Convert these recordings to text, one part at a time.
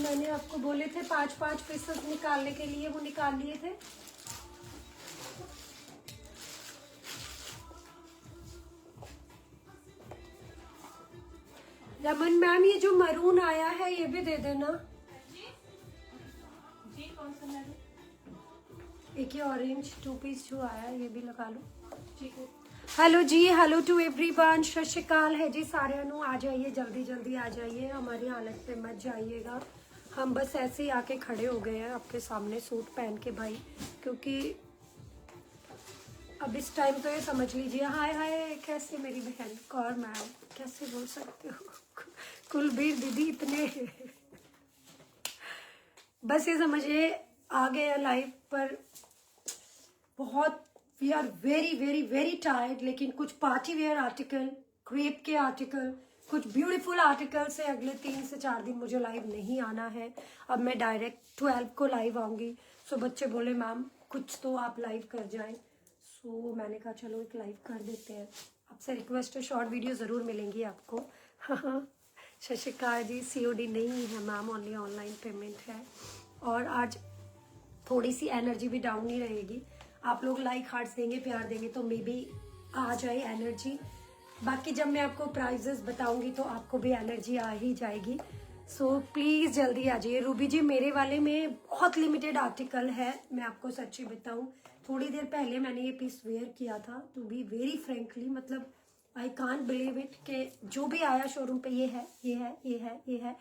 मैंने आपको बोले थे 5-5 पीसेस निकालने के लिए, वो निकाल लिए थे। रमन मैम ये जो मरून आया है ये भी दे देना। जी कौन सा मैडम? एक ये ऑरेंज 2 पीस जो आया है ये भी लगा लो। ठीक है। Hello ji, hello to everyone, Sat Sri अकाल है जी सारिਆਂ ਨੂੰ। आ जाइए, जल्दी जल्दी आ जाइए, हमारी हालत पे मत जाइएगा। हम बस ऐसे ही आके खड़े हो गए हैं आपके सामने सूट पहन के भाई, क्योंकि अब इस टाइम तो ये समझ लीजिए। हाय हाय, कैसे मेरी बहन कौर मैम, कैसे बोल सकते हो कुलबीर दीदी, इतने बस ये समझिए आ गए लाइव पर। बहुत we are very very very tired, लेकिन कुछ पार्टी वेयर आर्टिकल, क्रेप के आर्टिकल, कुछ ब्यूटीफुल आर्टिकल से अगले 3 से 4 दिन मुझे लाइव नहीं आना है। अब मैं डायरेक्ट 12 को लाइव आऊँगी। सो बच्चे बोले मैम कुछ तो आप लाइव कर जाएं। सो मैंने कहा चलो एक लाइव कर देते हैं। आपसे रिक्वेस्ट है, शॉर्ट वीडियो ज़रूर मिलेंगी आपको। सत श्री अकाल जी। COD नहीं है मैम, ओनली ऑनलाइन पेमेंट है। और आज थोड़ी सी एनर्जी भी डाउन नहीं रहेगी। आप लोग लाइक हार्ट्स देंगे, प्यार देंगे तो मे बी आ जाए एनर्जी। बाकी जब मैं आपको प्राइजेस बताऊंगी तो आपको भी एनर्जी आ ही जाएगी। सो प्लीज़ जल्दी आ जाइए। रूबी जी मेरे वाले में बहुत लिमिटेड आर्टिकल है, मैं आपको सच्ची बताऊं। थोड़ी देर पहले मैंने ये पीस वेयर किया था, टू बी वेरी फ्रेंकली, मतलब आई कांट बिलीव इट कि जो भी आया शोरूम पे ये है, ये है, ये है, ये है,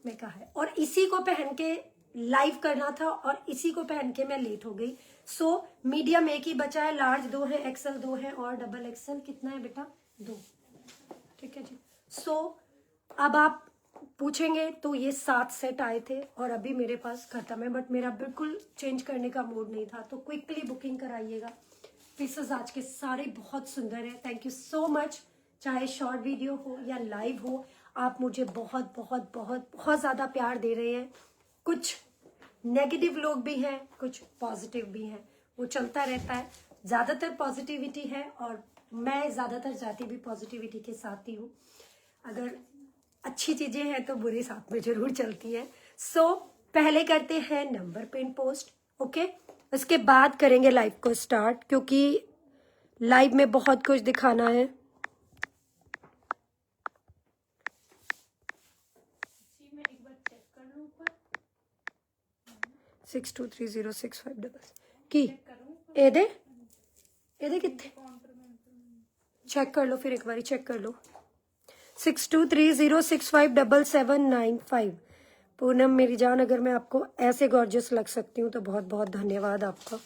मैं कहा है। और इसी को पहन के लाइव करना था और इसी को पहन के मैं लेट हो गई। सो मीडियम एक ही बचा है, लार्ज 2 है, XL 2 है और XXL कितना है बेटा? 2। ठीक है जी। सो अब आप पूछेंगे तो ये 7 सेट आए थे और अभी मेरे पास खत्म है, बट मेरा बिल्कुल चेंज करने का मूड नहीं था, तो क्विकली बुकिंग कराइएगा। पीसेस आज के सारे बहुत सुंदर है। Thank you so much. चाहे शॉर्ट वीडियो हो या लाइव हो, आप मुझे बहुत बहुत बहुत बहुत ज़्यादा प्यार दे रहे हैं। कुछ नेगेटिव लोग भी हैं, कुछ पॉजिटिव भी हैं, वो चलता रहता है। ज़्यादातर पॉजिटिविटी है और मैं ज़्यादातर जाती भी पॉजिटिविटी के साथ ही हूँ। अगर अच्छी चीज़ें हैं तो बुरे साथ में जरूर चलती है। सो पहले करते हैं नंबर पिन पोस्ट, ओके? उसके बाद करेंगे लाइव को स्टार्ट, क्योंकि लाइव में बहुत कुछ दिखाना है। जी मैं एक बार चेक कर लूं ऊपर। 623065 की एदे कितने चेक कर लो, फिर एक बार चेक कर लो। 6230657795। पूनम मेरी जान, अगर मैं आपको ऐसे गॉर्जियस लग सकती हूँ तो बहुत बहुत धन्यवाद आपका।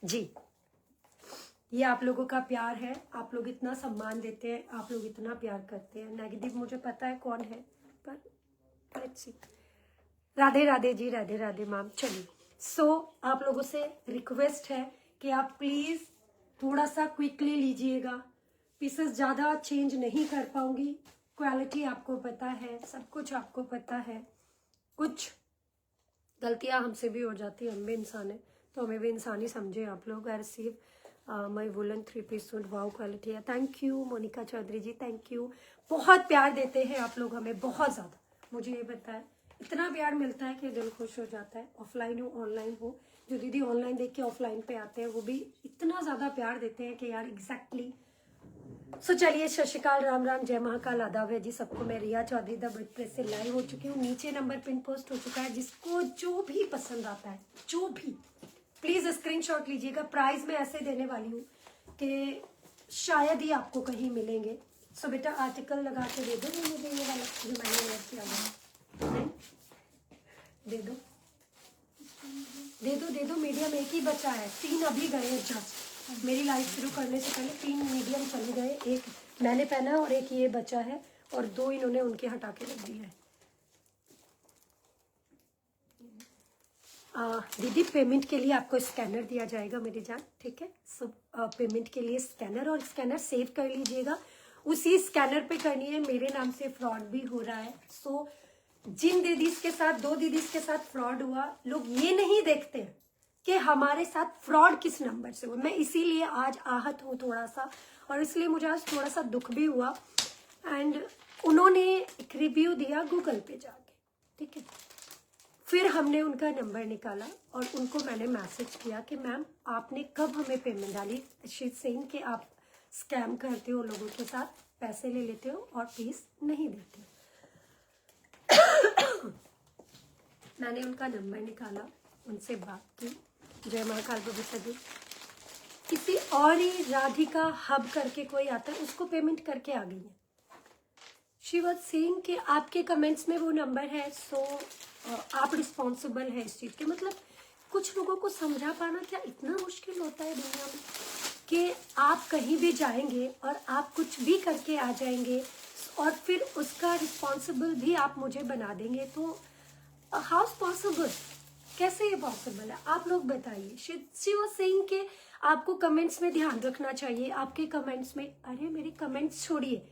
जी, ये आप लोगों का प्यार है, आप लोग इतना सम्मान देते हैं, आप लोग इतना प्यार करते हैं। नेगेटिव मुझे पता है कौन है, पर let's see. Radhe Radhe ji, Radhe Radhe ma'am. चलिए, सो आप लोगों से रिक्वेस्ट है कि आप प्लीज थोड़ा सा क्विकली लीजिएगा। पीसेस ज़्यादा चेंज नहीं कर पाऊंगी, क्वालिटी आपको पता है, सब कुछ आपको पता है। कुछ गलतियां हमसे भी हो जाती है, हम भी इंसान है, तो हमें भी इंसान ही समझे आप लोग। I receive my woollen 3 piece suit, wow quality है। Thank you Monika Chaudhary ji, thank you. बहुत प्यार देते हैं आप लोग हमें, बहुत ज़्यादा। मुझे ये पता है, इतना प्यार मिलता है कि दिल खुश हो जाता है। ऑफलाइन हो ऑनलाइन हो, जो दीदी ऑनलाइन देख के ऑफलाइन पे आते हैं वो भी इतना ज़्यादा प्यार देते हैं कि यार एग्जैक्टली। सो चलिए, सत श्री अकाल, राम राम, जय महाकाल, आदाब है जी सबको। मैं रिया चौधरी द बर्ड प्रेस से लाइव हो चुकी हूँ। नीचे नंबर पिन पोस्ट हो चुका है, जिसको जो भी पसंद आता है, जो भी, प्लीज स्क्रीनशॉट लीजिएगा। प्राइस मैं ऐसे देने वाली हूँ कि शायद ही आपको कहीं मिलेंगे। सो बेटा आर्टिकल लगा के दे दो मुझे, ये वाला जो मैंने वेयर किया हुआ, दे दो दे दो दे दो। मीडियम एक ही बचा है, 3 अभी गए जस्ट। मेरी लाइफ शुरू करने से पहले 3 मीडियम चले गए, एक मैंने पहना और एक ये बचा है, और 2 इन्होंने उनके हटा के रख दिए हैं। दीदी पेमेंट के लिए आपको स्कैनर दिया जाएगा मेरी जान, ठीक है? सब पेमेंट के लिए स्कैनर, और स्कैनर सेव कर लीजिएगा। उसी स्कैनर पे करनी है। मेरे नाम से फ्रॉड भी हो रहा है। सो जिन दीदीज के साथ, 2 दीदीज के साथ फ्रॉड हुआ, लोग ये नहीं देखते कि हमारे साथ फ्रॉड किस नंबर से हुआ। मैं इसीलिए आज आहत हूँ थोड़ा सा, और इसलिए मुझे आज थोड़ा सा दुख भी हुआ। एंड उन्होंने एक रिव्यू दिया गूगल पे जाके, ठीक है। फिर हमने उनका नंबर निकाला और उनको मैंने मैसेज किया कि मैम आपने कब हमें पेमेंट डाली। शी इज सेइंग कि आप स्कैम करते हो, लोगों के साथ पैसे ले लेते हो और फीस नहीं देते हो। मैंने उनका नंबर निकाला, उनसे बात की। जय महाकाल प्रभु सभी। किसी और ही राधिका हब करके कोई आता है, उसको पेमेंट करके आ गई है। शी वॉज सेइंग कि आपके कमेंट्स में वो नंबर है, सो आप रिस्पॉन्सिबल है इस चीज़ के। मतलब कुछ लोगों को समझा पाना क्या इतना मुश्किल होता है दुनिया में कि आप कहीं भी जाएंगे और आप कुछ भी करके आ जाएंगे और फिर उसका रिस्पॉन्सिबल भी आप मुझे बना देंगे। तो हाउ इज पॉसिबल, कैसे ये पॉसिबल है, आप लोग बताइए। शी वाज सेइंग कि आपको कमेंट्स में ध्यान रखना चाहिए। आपके कमेंट्स में, अरे मेरे कमेंट्स छोड़िए,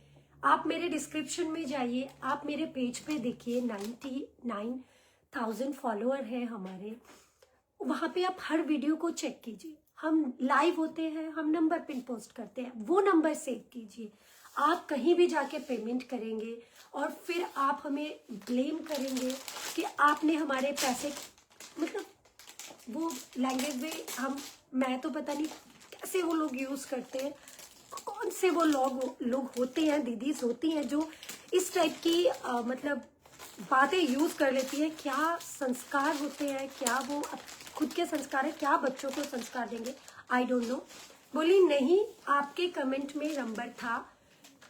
आप मेरे डिस्क्रिप्शन में जाइए, आप मेरे पेज पे देखिए 99,000 फॉलोअर हैं हमारे। वहाँ पे आप हर वीडियो को चेक कीजिए। हम लाइव होते हैं, हम नंबर पिन पोस्ट करते हैं, वो नंबर सेव कीजिए। आप कहीं भी जाके पेमेंट करेंगे और फिर आप हमें ब्लेम करेंगे कि आपने हमारे पैसे, मतलब वो लैंग्वेज में मैं तो पता नहीं कैसे वो लोग यूज करते हैं, कौन से वो लोग होते हैं, दीदीज होती हैं जो इस टाइप की मतलब बातें यूज कर लेती है। क्या संस्कार होते हैं, क्या वो खुद के संस्कार है, क्या बच्चों को संस्कार देंगे, आई डोंट नो। बोली नहीं आपके कमेंट में नंबर था।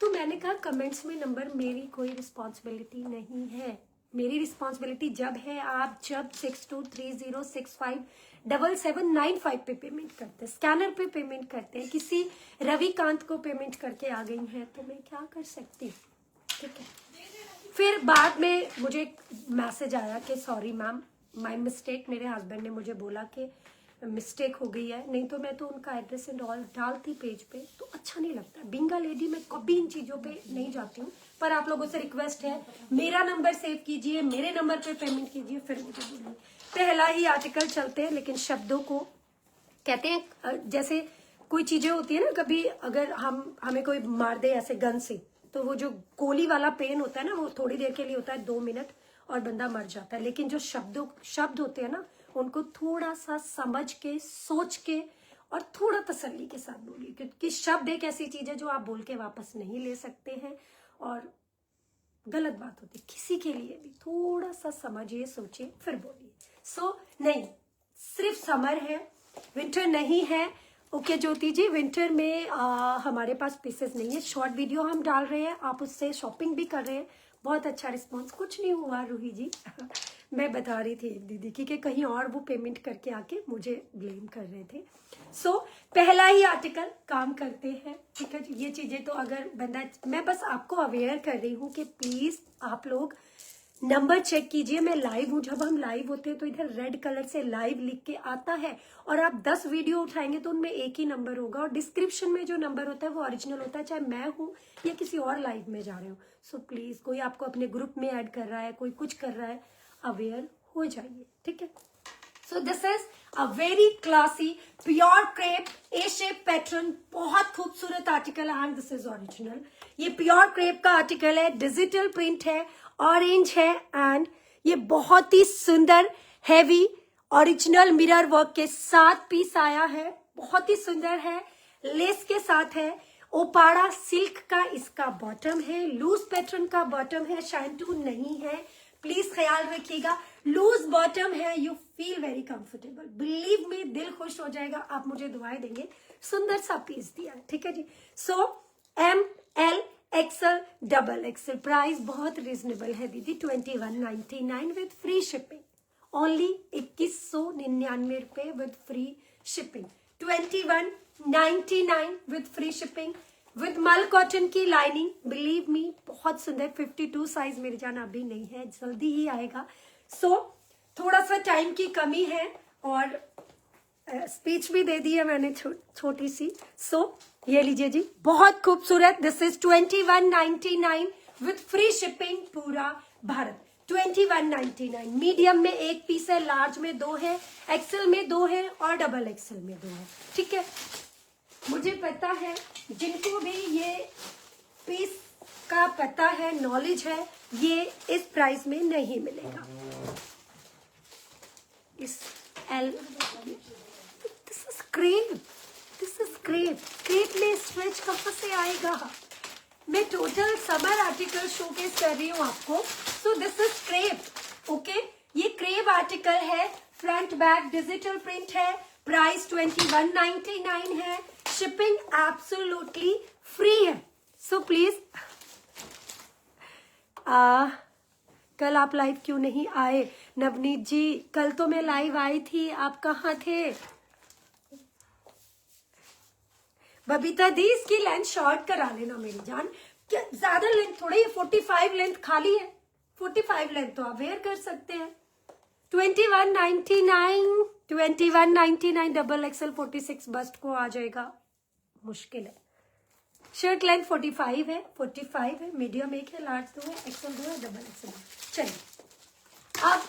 तो मैंने कहा कमेंट्स में नंबर मेरी कोई रिस्पॉन्सिबिलिटी नहीं है। मेरी रिस्पॉन्सिबिलिटी जब है आप जब 6230657795 पे पेमेंट करते हैं, स्कैनर पे पेमेंट करते हैं, किसी रविकांत को पेमेंट करके आ गई हैं, तो मैं क्या कर सकती हूँ, ठीक है। फिर बाद में मुझे मैसेज आया कि सॉरी मैम, माय मिस्टेक। मेरे हस्बैंड ने मुझे बोला कि मिस्टेक हो गई है, नहीं तो मैं तो उनका एड्रेस एंड ऑल डालती पेज पे, तो अच्छा नहीं लगता। बिंगा लेडी मैं कभी इन चीज़ों पे नहीं जाती हूँ, पर आप लोगों से रिक्वेस्ट है मेरा नंबर सेव कीजिए, मेरे नंबर पे पेमेंट कीजिए, फिर मुझे बोलिए। पहला ही आर्टिकल चलते हैं, लेकिन शब्दों को कहते हैं जैसे कोई चीजें होती है ना, कभी अगर हमें कोई मार दे ऐसे गन से, तो वो जो गोली वाला पेन होता है ना, वो थोड़ी देर के लिए होता है, 2 मिनट, और बंदा मर जाता है। लेकिन जो शब्द होते हैं ना, उनको थोड़ा सा समझ के, सोच के और थोड़ा तसल्ली के साथ बोलिए, क्योंकि शब्द एक ऐसी चीज है जो आप बोल के वापस नहीं ले सकते हैं और गलत बात होती है। किसी के लिए भी थोड़ा सा समझिए, सोचिए, फिर बोलिए। नहीं, सिर्फ समर है, विंटर नहीं है। ओके ज्योति जी, विंटर में हमारे पास पीसेस नहीं है। शॉर्ट वीडियो हम डाल रहे हैं, आप उससे शॉपिंग भी कर रहे हैं, बहुत अच्छा रिस्पॉन्स। कुछ नहीं हुआ रूही जी मैं बता रही थी एक दीदी की कि कहीं और वो पेमेंट करके आके मुझे ब्लेम कर रहे थे। पहला ही आर्टिकल काम करते हैं, ठीक है जी। ये चीजें तो अगर बंदा, मैं बस आपको अवेयर कर रही हूँ कि प्लीज आप लोग नंबर चेक कीजिए। मैं लाइव हूँ, जब हम लाइव होते हैं तो इधर रेड कलर से लाइव लिख के आता है, और आप 10 वीडियो उठाएंगे तो उनमें एक ही नंबर होगा, और डिस्क्रिप्शन में जो नंबर होता है वो ओरिजिनल होता है, चाहे मैं हूँ या किसी और लाइव में जा रहे हो। सो प्लीज, कोई आपको अपने ग्रुप में ऐड कर रहा है, कोई कुछ कर रहा है, अवेयर हो जाइए, ठीक है। सो this is a very classy pure crepe A shape pattern, बहुत खूबसूरत आर्टिकल है, एंड दिस इज ओरिजिनल। ये प्योर क्रेप का आर्टिकल है, डिजिटल प्रिंट है, ऑरेंज है, एंड ये बहुत ही सुंदर हैवी ओरिजिनल मिरर वर्क के साथ पीस आया है, बहुत ही सुंदर है, लेस के साथ है। ओपाड़ा सिल्क का इसका बॉटम है, लूज पैटर्न का बॉटम है, शाइनटून नहीं है, प्लीज ख्याल रखिएगा। लूज बॉटम है, you feel very comfortable, believe me, दिल खुश हो जाएगा, आप मुझे दुआएं देंगे। सुंदर सा पीस दिया है, ठीक है जी। ML XL XXL, प्राइस बहुत रीजनेबल है दीदी, 2199 विद फ्री शिपिंग, ओनली 2199 रुपए with free shipping, 2199 with free shipping, with मल कॉटन की लाइनिंग, बिलीव मी बहुत सुंदर। 52 साइज मेरी जान अभी नहीं है, जल्दी ही आएगा। थोड़ा सा टाइम की कमी है और स्पीच भी दे दी है मैंने छोटी सी। ये लीजिए जी, बहुत खूबसूरत। This is 2199 with free shipping पूरा भारत, 2199। मीडियम में एक पीस है, लार्ज में 2 है, एक्सेल में 2 है और XXL में 2 है, ठीक है। मुझे पता है जिनको भी ये पीस का पता है, नॉलेज है, ये इस प्राइस में नहीं मिलेगा। इस L this is crepe, this is crepe. Crepe में स्ट्रेच कहाँ से आएगा? मैं टोटल समर आर्टिकल शोकेस कर रही हूँ आपको। सो दिस इज क्रेप, ओके। ये क्रेप आर्टिकल है, फ्रंट बैक डिजिटल प्रिंट है, प्राइस 2199 है, शिपिंग एब्सोल्युटली फ्री है। सो प्लीज कल आप लाइव क्यों नहीं आए? नवनीत जी, कल तो मैं लाइव आई थी, आप कहाँ थे? बबीता दी, इसकी लेंथ शॉर्ट करा लेना मेरी जान। क्या ज्यादा लेंथ थोड़ी है, 45 लेंथ खाली है, 45 लेंथ तो आप वेयर कर सकते हैं। 2199 डबल एक्सएल 46 बस्ट को आ जाएगा, मुश्किल है। शर्ट लेंथ 45 है, मीडियम एक है, लार्ज 2 है, एक्सएल 2 है, डबल एक्सएल। चलिए अब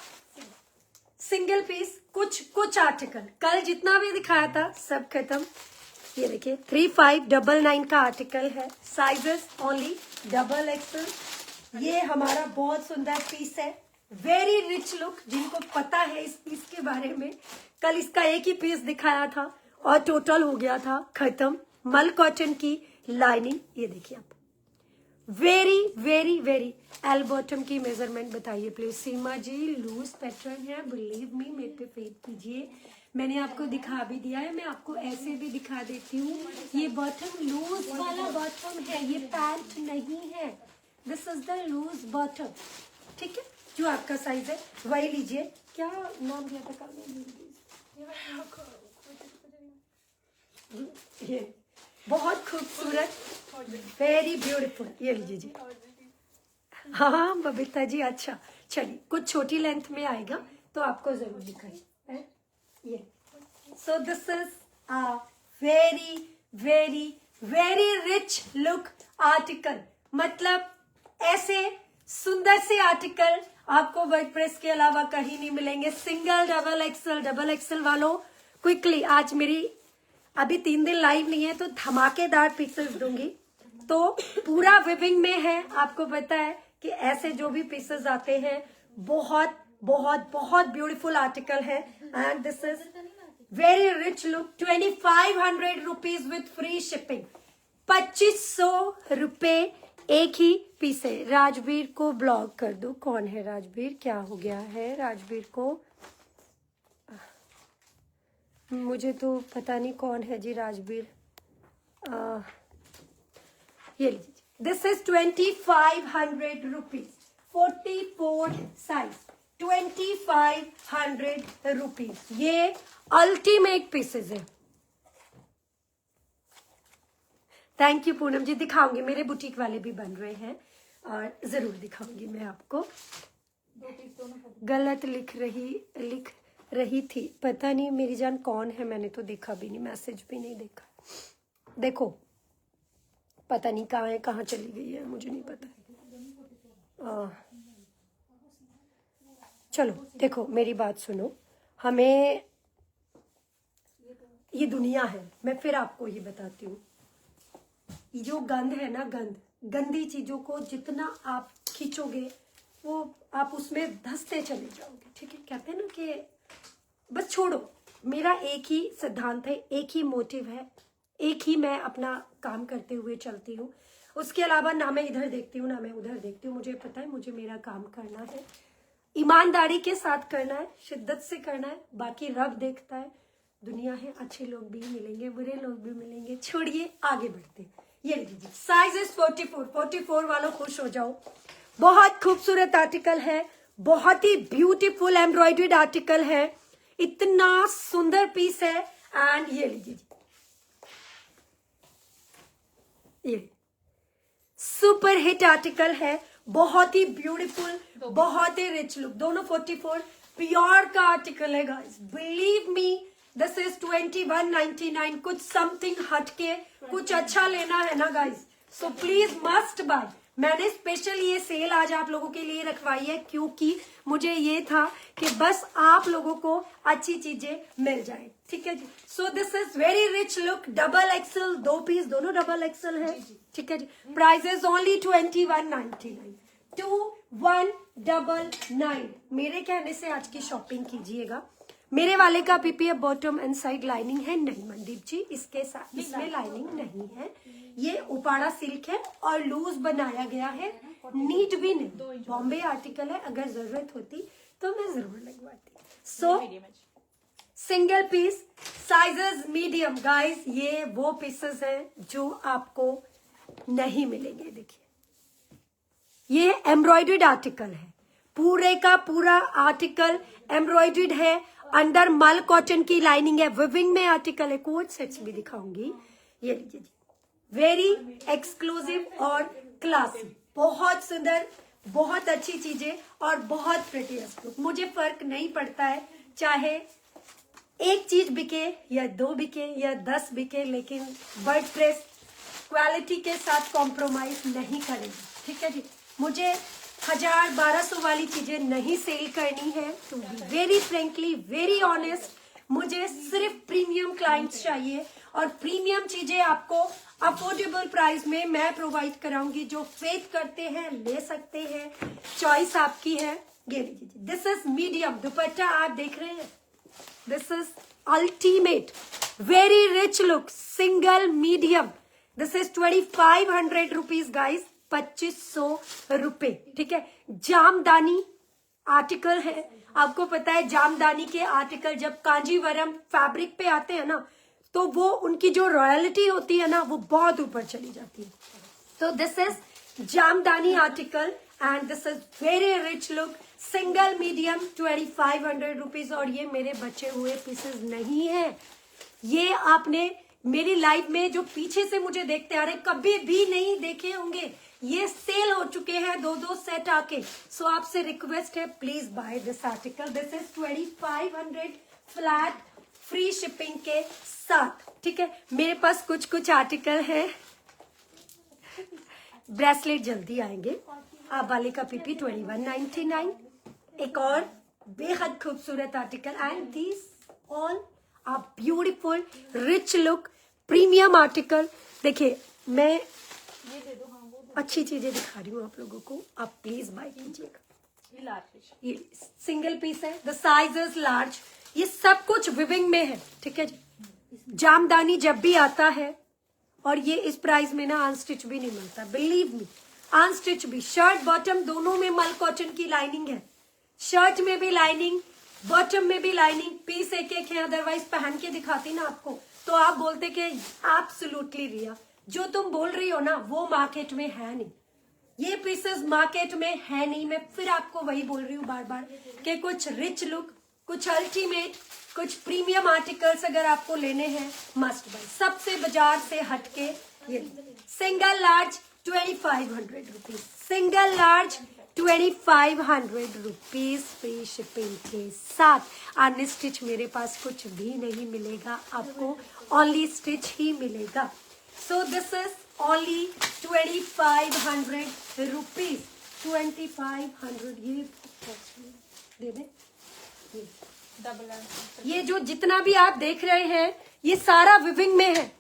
सिंगल पीस, कुछ आर्टिकल कल जितना भी दिखाया था सब खत्म। ये देखिए 3599 का आर्टिकल है, साइजेस ओनली डबल एक्सएल। ये हमारा बहुत सुंदर पीस है, वेरी रिच लुक। जिनको पता है इस पीस के बारे में, कल इसका एक ही पीस दिखाया था और टोटल हो गया था खत्म। मल कॉटन की लाइनिंग, ये देखिए आप, very very very. L bottom की मेजरमेंट बताइए please. Seema ji, loose pattern है, बिलीव मी, मेरे पे फेथ कीजिए। मैंने आपको दिखा भी दिया है, मैं आपको ऐसे भी दिखा देती हूँ। ये बॉटम लूज वाला बॉटम है, ये पैंट नहीं है। This is the loose bottom, ठीक है। जो आपका साइज है वही लीजिए। क्या नाम दिया था कल? ये बहुत खूबसूरत, वेरी ब्यूटीफुल। ये लीजिए जी। हाँ बबीता जी, अच्छा चलिए, कुछ छोटी लेंथ में आएगा तो आपको जरूर दिखाइए। ये सो this is a very very very rich look article. मतलब ऐसे सुंदर से आर्टिकल आपको वर्डप्रेस के अलावा कहीं नहीं मिलेंगे। सिंगल डबल एक्सएल वालों, क्विकली, आज मेरी अभी 3 दिन लाइव नहीं है तो धमाकेदार पीसेस दूंगी। तो पूरा विविंग में है, आपको पता है कि ऐसे जो भी पीसेस आते हैं बहुत बहुत बहुत ब्यूटीफुल आर्टिकल है। And this is very rich look. 2500 rupees with free shipping, 2500 रुपए एक ही पीस है। राजवीर को ब्लॉक कर दो। कौन है राजवीर? क्या हो गया है राजवीर को? मुझे तो पता नहीं कौन है जी राजवीर। ये लीजिए, this is 2500 rupees, 44 size, 2500 rupees. ये अल्टीमेट पीसेस है। थैंक यू पूनम जी, दिखाऊंगी, मेरे बुटीक वाले भी बन रहे हैं और जरूर दिखाऊंगी मैं आपको। गलत लिख रही थी, पता नहीं मेरी जान कौन है, मैंने तो देखा भी नहीं, मैसेज भी नहीं देखा। देखो पता नहीं कहाँ है, कहाँ चली गई है, मुझे नहीं पता। चलो देखो मेरी बात सुनो, हमें ये दुनिया है, मैं फिर आपको ये बताती हूँ। जो गंध है ना, गंदी चीजों को जितना आप खींचोगे वो आप उसमें धंसते चले जाओगे, ठीक है। कहते हैं ना कि बस छोड़ो। मेरा एक ही सिद्धांत है, एक ही मोटिव है, एक ही मैं अपना काम करते हुए चलती हूँ। उसके अलावा ना मैं इधर देखती हूँ ना मैं उधर देखती हूँ। मुझे पता है मुझे मेरा काम करना है, ईमानदारी के साथ करना है, शिद्दत से करना है। बाकी रब देखता है, दुनिया है, अच्छे लोग भी मिलेंगे, बुरे लोग भी मिलेंगे। छोड़िए, आगे बढ़ते हैं। ये लीजिए, साइज इज 44 वालों खुश हो जाओ। बहुत खूबसूरत आर्टिकल है, बहुत ही ब्यूटीफुल एम्ब्रॉयडर्ड आर्टिकल है, इतना सुंदर पीस है। एंड ये लीजिए, ये सुपर हिट आर्टिकल है, बहुत ही ब्यूटीफुल, बहुत ही रिच लुक। दोनों 44 प्योर का आर्टिकल है guys, believe me. This is 2199। कुछ समथिंग हटके, कुछ अच्छा लेना है ना guys, so please must buy, मैंने स्पेशल ये सेल आज आप लोगों के लिए रखवाई है क्योंकि मुझे ये था कि बस आप लोगों को अच्छी चीजें मिल जाए, ठीक है जी। So this is very rich look, double XL, 2 piece दोनों डबल एक्सल है, ठीक है जी। Price is only 2199, 2199। मेरे कहने से आज की शॉपिंग कीजिएगा। मेरे वाले का PPF bottom and side lining है नहीं मनदीप जी, इसके साथ इसमें लाइनिंग नहीं है। ये उपाड़ा सिल्क है और लूज बनाया गया है, नीट भी नहीं, बॉम्बे आर्टिकल है। अगर जरूरत होती तो मैं जरूर लगवाती। So single piece, sizes medium. Guys ये वो पीसेस हैं जो आपको नहीं मिलेंगे। देखिए ये एम्ब्रॉयडर्ड आर्टिकल है, पूरे का पूरा आर्टिकल एम्ब्रॉयडर्ड है, अंडर मल कॉटन की लाइनिंग है, विविंग में आर्टिकल है। कोट सेट्स भी दिखाऊंगी, ये लीजिए जी, वेरी एक्सक्लूसिव और क्लासी, बहुत सुंदर, बहुत अच्छी चीजें और बहुत प्रिटीएस्ट लुक। मुझे फर्क नहीं पड़ता है चाहे एक चीज बिके या 2 बिके या 10 बिके, लेकिन वर्ड प्रेस क्वालिटी के साथ कॉम्प्रोमाइज नहीं करेंगे, ठीक है जी। मुझे 1000-1200 वाली चीजें नहीं सेल करनी है, to be very frankly, very honest. मुझे सिर्फ प्रीमियम क्लाइंट्स चाहिए और प्रीमियम चीजें आपको अफोर्डेबल प्राइस में मैं प्रोवाइड कराऊंगी। जो फेथ करते हैं ले सकते हैं, चॉइस आपकी है। ये लीजिए, दिस इज मीडियम दुपट्टा आप देख रहे हैं, this is ultimate, very rich look, single medium. This is 2500 rupees guys, 2500 रुपए, ठीक है। जामदानी आर्टिकल है, आपको पता है जामदानी के आर्टिकल जब कांजीवरम फैब्रिक पे आते हैं ना, तो वो उनकी जो रॉयल्टी होती है ना, वो बहुत ऊपर चली जाती है। तो this is jamdani article and this is very rich look, single medium, 2500 rupees. और ये मेरे बचे हुए पीसेस नहीं है, ये आपने मेरी लाइफ में जो पीछे से मुझे देखते आ रहे कभी भी नहीं देखे होंगे। ये सेल हो चुके हैं 2-2 सेट आके। सो आपसे रिक्वेस्ट है, please buy this article. This is 2500 flat, free shipping के साथ, ठीक है। मेरे पास कुछ कुछ आर्टिकल है, ब्रेसलेट जल्दी आएंगे। आप वाले का पीपी 2199, एक और बेहद खूबसूरत article and this all are beautiful rich look premium article. देखिए मैं अच्छी चीजें दिखा रही हूँ आप लोगों को, आप प्लीज बाय कीजिएगा। ये सिंगल पीस है, द साइज इज लार्ज, ये सब कुछ विविंग में है, ठीक है जी। जामदानी जब भी आता है, और ये इस प्राइस में ना अनस्टिच भी नहीं मिलता, बिलीव मी, अनस्टिच भी। शर्ट बॉटम दोनों में मल कॉटन की लाइनिंग है, शर्ट में भी लाइनिंग, बॉटम में भी लाइनिंग, पीस एक एक है। अदरवाइज पहन के दिखाती ना आपको तो आप बोलते कि एब्सोल्युटली रिया, जो तुम बोल रही हो ना वो मार्केट में है नहीं, ये पीसेस मार्केट में है नहीं। मैं फिर आपको वही बोल रही हूँ बार बार कि कुछ रिच लुक, कुछ अल्टीमेट, कुछ प्रीमियम आर्टिकल्स अगर आपको लेने हैं मस्ट बाय। सबसे बाजार से हटके ये single large 2500 rupees, single large 2500 rupees, free shipping के साथ। अनस्टिच मेरे पास कुछ भी नहीं मिलेगा आपको, ओनली स्टिच ही मिलेगा। सो दिस इज ओनली 2500 रुपीज, 2500। ये दे दे, ये जो जितना भी आप देख रहे हैं ये सारा विविंग में है,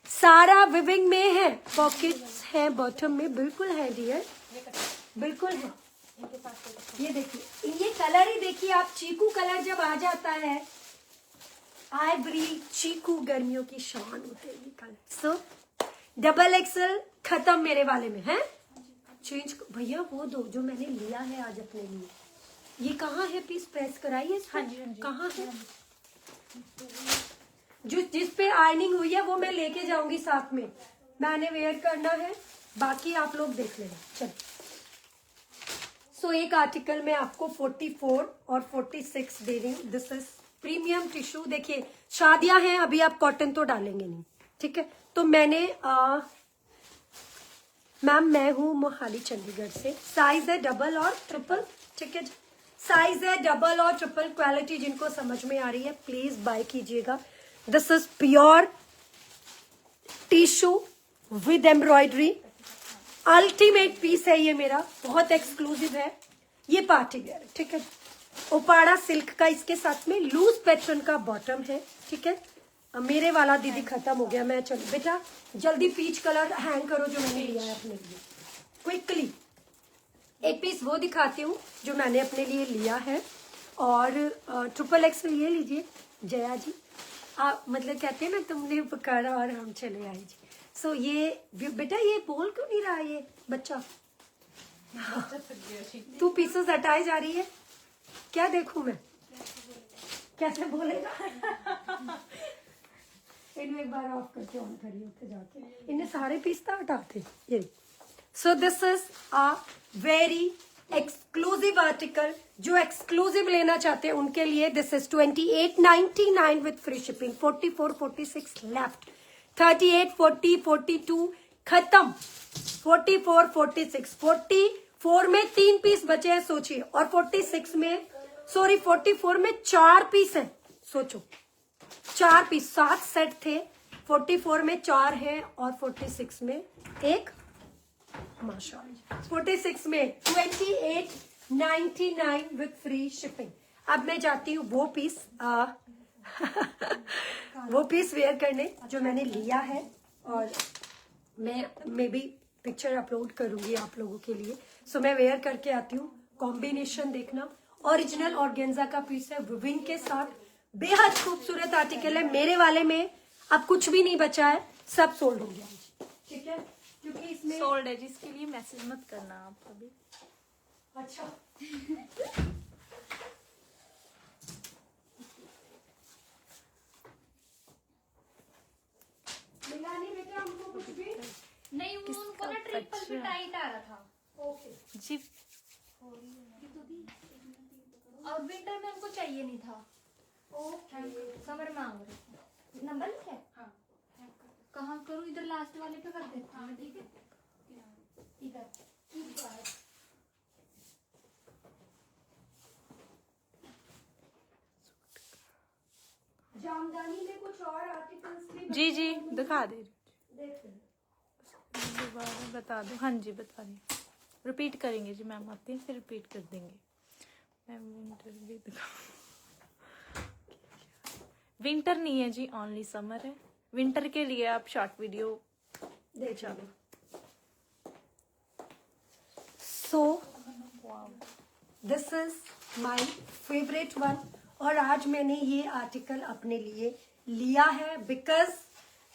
सारा विविंग में है। पॉकेट्स है बॉटम में, बिल्कुल है डियर, बिल्कुल है। ये देखिए, ये कलर ही देखिए आप, चीकू कलर जब आ जाता है, आइवरी चीकू गर्मियों की शान होते हैं ये कलर। सो डबल एक्सल खत्म मेरे वाले में है, चेंज भैया वो दो जो मैंने लिया है आज अपने लिए। ये कहाँ है पीस, प्रेस कराइए। हाँ जी, कहाँ है? जो जिस पे आयरनिंग हुई है वो मैं लेके जाऊंगी साथ में, मैंने वेयर करना है, बाकी आप लोग देख लेना। चलो, सो एक आर्टिकल में आपको 44 और 46 दे रही हूँ। This is premium tissue. देखिए शादियां हैं, अभी आप कॉटन तो डालेंगे नहीं, ठीक है। तो मैंने मैम मैं हूँ मोहाली चंडीगढ़ से, साइज है डबल और ट्रिपल, ठीक है। साइज है डबल और ट्रिपल, क्वालिटी जिनको समझ में आ रही है प्लीज बाय कीजिएगा। This is pure tissue with embroidery, ultimate piece है ये मेरा, बहुत एक्सक्लूसिव है। ये पार्टी वेयर है, ठीक है। ओपाड़ा सिल्क का इसके साथ में लूज पैटर्न का बॉटम है, ठीक है। अब मेरे वाला दीदी खत्म हो गया, मैं चलो बेटा जल्दी पीच कलर हैंग करो जो मैंने लिया है अपने लिए क्विकली। एक पीस वो दिखाती हूँ जो मैंने अपने लिए लिया है, और ट्रिपल एक्सल ये लीजिए जया जी। आप मतलब कहते हैं ना तुमने पकड़ा और हम चले आए जी। सो ये बेटा ये बोल क्यों नहीं रहा ये बच्चा? तू पीसेस हटाई जा रही है, क्या देखूं मैं? कैसे बोलेगा? इन्हें एक बार ऑफ करके ऑन करिए ऊपर जाके, इन्हें सारे पीस तो हटाते ये। सो this is a very exclusive article. जो एक्सक्लूसिव लेना चाहते हैं उनके लिए this is 28.99 with free shipping. 44, 46 left, 38, 40, 42 खत्म, 44, 46, 44 में 3 पीस बचे हैं सोचिए, और 46 में सॉरी 44 में 4 पीस है, सोचो 4 पीस, 7 सेट थे, 44 में 4 है और 46 में एक, माशाल्लाह 46 में 28.99 विथ फ्री शिपिंग। अब मैं जाती हूँ वो पीस वो पीस वेयर करने जो मैंने लिया है, और मैं मे बी पिक्चर अपलोड करूंगी आप लोगों के लिए। सो मैं वेयर करके आती हूँ। कॉम्बिनेशन देखना, ओरिजिनल ऑर्गेन्जा का पीस है विविंग के साथ, बेहद खूबसूरत आर्टिकल है। मेरे वाले में अब कुछ भी नहीं बचा है, सब सोल्ड हो गया, ठीक है, क्योंकि इसमें सोल्ड है जिसके लिए मैसेज मत करना आप अभी। अच्छा मिला नहीं बेटा हमको कुछ भी। नहीं वो उनको ना ट्रिपल भी टाइट आ रहा था। ओके जी और विंटर में हमको चाहिए नहीं था। ओके समर में मांग रहे थे। नंबर लिखे? हाँ। कहाँ करूँ? इधर लास्ट वाले पे कर देती हूँ, ठीक है? इधर जामदानी में कुछ और आर्टिकल्स भी जी जी दिखा दे, देख लो। दोबारा बता दो। हाँ जी बता दी, रिपीट करेंगे जी मैम, आते हैं फिर रिपीट कर देंगे मैम। विंटर भी दिखा, विंटर नहीं है जी, ओनली समर है। विंटर के लिए आप शॉर्ट वीडियो देख चलो। सो this is my favourite one, और आज मैंने ये आर्टिकल अपने लिए लिया है बिकॉज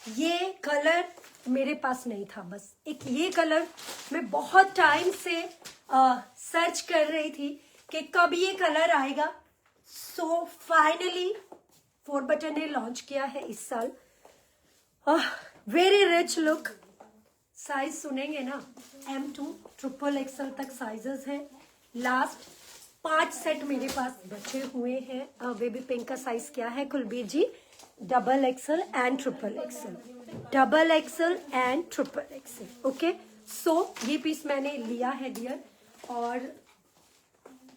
ये कलर मेरे पास नहीं था। बस एक ये कलर मैं बहुत टाइम से सर्च कर रही थी कि कब ये कलर आएगा। सो फाइनली 4 बटन ने लॉन्च किया है इस साल। Very rich look. साइज सुनेंगे ना, M2 ट्रिपल एक्सल तक साइजेस हैं। लास्ट 5 सेट मेरे पास बचे हुए हैं। बेबी पिंक का साइज क्या है Kulbir ji? Double XL and triple XL, double XL and triple XL. Okay, so ये पीस मैंने लिया है डियर, और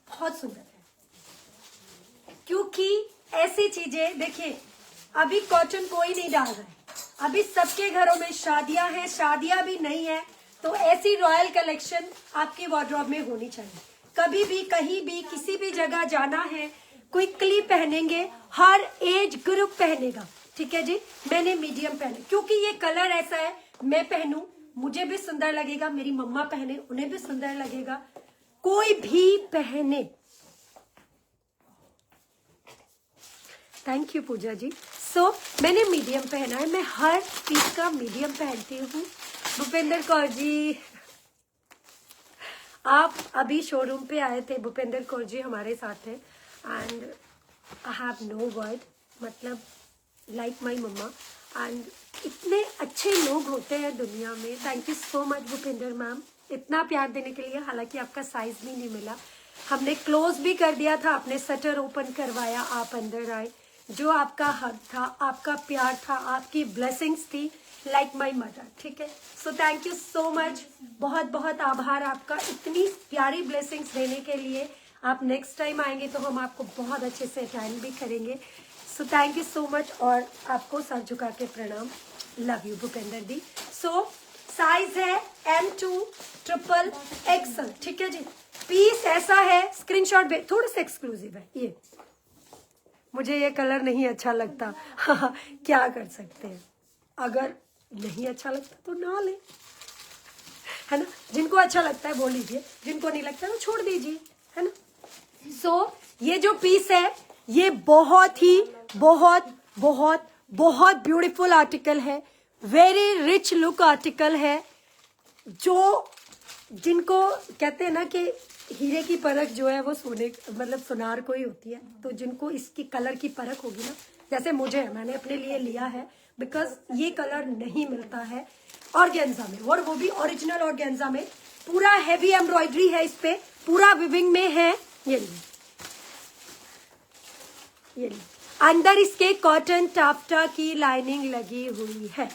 बहुत सुंदर है, क्योंकि ऐसी चीजें देखिए अभी कॉटन कोई नहीं डाल रहा है, अभी सबके घरों में शादियां हैं, शादियां भी नहीं है, तो ऐसी रॉयल कलेक्शन आपके वार्डरोब में होनी चाहिए। कभी भी कहीं भी किसी भी जगह जाना है, क्विकली पहनेंगे, हर एज ग्रुप पहनेगा, ठीक है जी। मैंने मीडियम पहने क्योंकि ये कलर ऐसा है, मैं पहनूं मुझे भी सुंदर लगेगा, मेरी मम्मा पहने उन्हें भी सुंदर लगेगा, कोई भी पहने। थैंक यू पूजा जी। सो मैंने मीडियम पहना है, मैं हर पीस का मीडियम पहनती हूँ। भूपेंद्र कौर जी, आप अभी शोरूम पे आए थे, भूपेंद्र कौर जी हमारे साथ थे, and I have no word, मतलब लाइक माई मम्मा, एंड इतने अच्छे लोग होते हैं दुनिया में। Thank you so much Bhupendra ma'am, इतना प्यार देने के लिए। हालांकि आपका साइज भी नहीं मिला, हमने क्लोज भी कर दिया था, आपने शटर ओपन करवाया, आप अंदर आए, जो आपका हक था, आपका प्यार था, आपकी ब्लेसिंग्स थी, लाइक माई मदर, ठीक है। So thank you so much, बहुत बहुत आभार आपका इतनी प्यारी ब्लेसिंग्स देने के लिए। आप नेक्स्ट टाइम आएंगे तो हम आपको बहुत अच्छे से अटेंड भी करेंगे। So thank you so much, और आपको सर झुका के प्रणाम। Love you Bhupendra the. So size है M2XXL, ठीक है जी। पीस ऐसा है, स्क्रीनशॉट थोड़ा सा एक्सक्लूसिव है ये, मुझे ये कलर नहीं अच्छा लगता। क्या कर सकते हैं, अगर नहीं अच्छा लगता तो ना ले, है ना। जिनको अच्छा लगता है वो लीजिए, जिनको नहीं लगता तो छोड़ दीजिए, है ना। सो ये जो पीस है ये बहुत ही बहुत बहुत बहुत ब्यूटीफुल आर्टिकल है, वेरी रिच लुक आर्टिकल है। जो जिनको कहते हैं ना कि हीरे की परख जो है वो सोने मतलब सुनार को ही होती है, तो जिनको इसकी कलर की परख होगी ना, जैसे मुझे, मैंने अपने लिए लिया है बिकॉज ये कलर नहीं मिलता है ऑर्गेन्जा में, और वो भी ओरिजिनल ऑर्गेन्जा में। पूरा हैवी एम्ब्रॉयडरी है इस पे, पूरा विविंग में है। ये अंदर इसके कॉटन टाफ्टा की लाइनिंग लगी हुई है,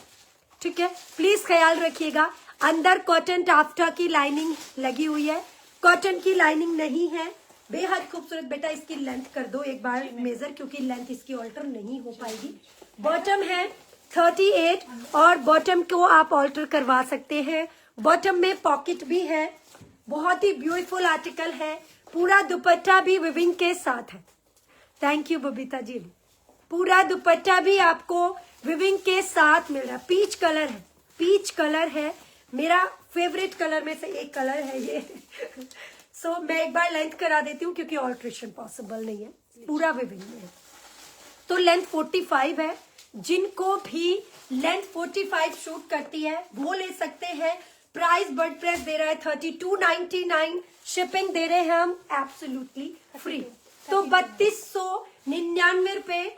ठीक है। प्लीज ख्याल रखिएगा, अंदर कॉटन टाफ्टा की लाइनिंग लगी हुई है, कॉटन की लाइनिंग नहीं है। बेहद खूबसूरत। बेटा इसकी लेंथ कर दो एक बार मेजर, क्योंकि लेंथ इसकी ऑल्टर नहीं हो पाएगी। बॉटम है 38 और बॉटम को आप ऑल्टर करवा सकते हैं। बॉटम में पॉकेट भी है, बहुत ही ब्यूटीफुल आर्टिकल है। पूरा दुपट्टा भी विविंग के साथ है। Thank you Babita ji. पूरा दुपट्टा भी आपको विविंग के साथ मिल रहा है। पीच कलर है, पीच कलर है, मेरा फेवरेट कलर में से एक कलर है ये। सो मैं एक बार लेंथ करा देती हूँ क्योंकि ऑल्ट्रेशन पॉसिबल नहीं है, पूरा विविंग में है। तो लेंथ 45 है, जिनको भी लेंथ 45 शूट करती है वो ले सकते हैं। प्राइस बर्ड प्रेस दे रहा है 3299, शिपिंग दे रहे हैं हम एब्सोल्युटली फ्री। तो 3299 रुपए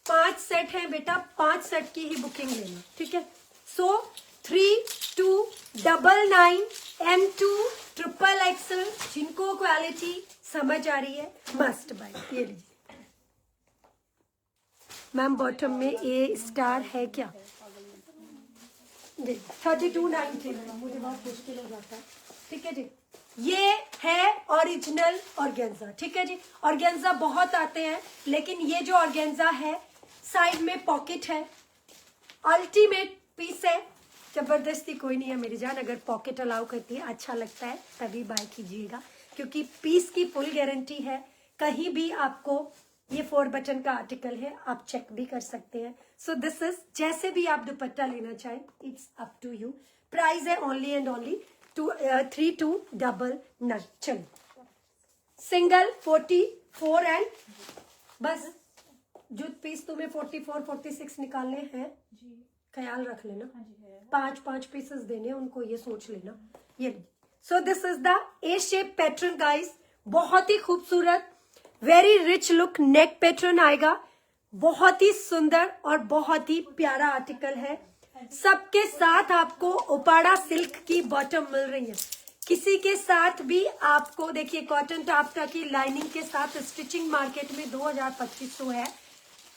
5 सेट है बेटा, 5 सेट की ही बुकिंग लेना, ठीक है। सो 3299 M2XXL, जिनको क्वालिटी समझ आ रही है मस्ट बाय। ये लीजिए मैम, बॉटम में ए स्टार है क्या? 3290, मुझे बहुत मुश्किल हो जाता है, ठीक है जी। ये है ओरिजिनल ऑर्गेन्जा, ठीक है जी। ऑर्गेन्जा बहुत आते हैं, लेकिन ये जो ऑर्गेन्जा है साइड में पॉकेट है, अल्टीमेट पीस है। जबरदस्ती कोई नहीं है मेरी जान, अगर पॉकेट अलाउ करती है अच्छा लगता है तभी बाय कीजिएगा, क्योंकि पीस की फुल गारंटी है। कहीं भी आपको ये 4 बटन का आर्टिकल है, आप चेक भी कर सकते हैं। सो दिस इज, जैसे भी आप दुपट्टा लेना चाहें it's up to you. Price है ओनली एंड ओनली 3299। चलो सिंगल 44 एंड बस, जो पीस तुम्हें 44 46 निकालने हैं ख्याल रख लेना, 5 पीसेस देने उनको, ये सोच लेना। ये सो this is the A shape pattern guys, बहुत ही खूबसूरत, वेरी रिच लुक नेक पैटर्न आएगा, बहुत ही सुंदर और बहुत ही प्यारा आर्टिकल है। सबके साथ आपको उपाड़ा सिल्क की बॉटम मिल रही है, किसी के साथ भी आपको देखिए कॉटन टाफ्टा की लाइनिंग के साथ स्टिचिंग मार्केट में 2000-2500 है।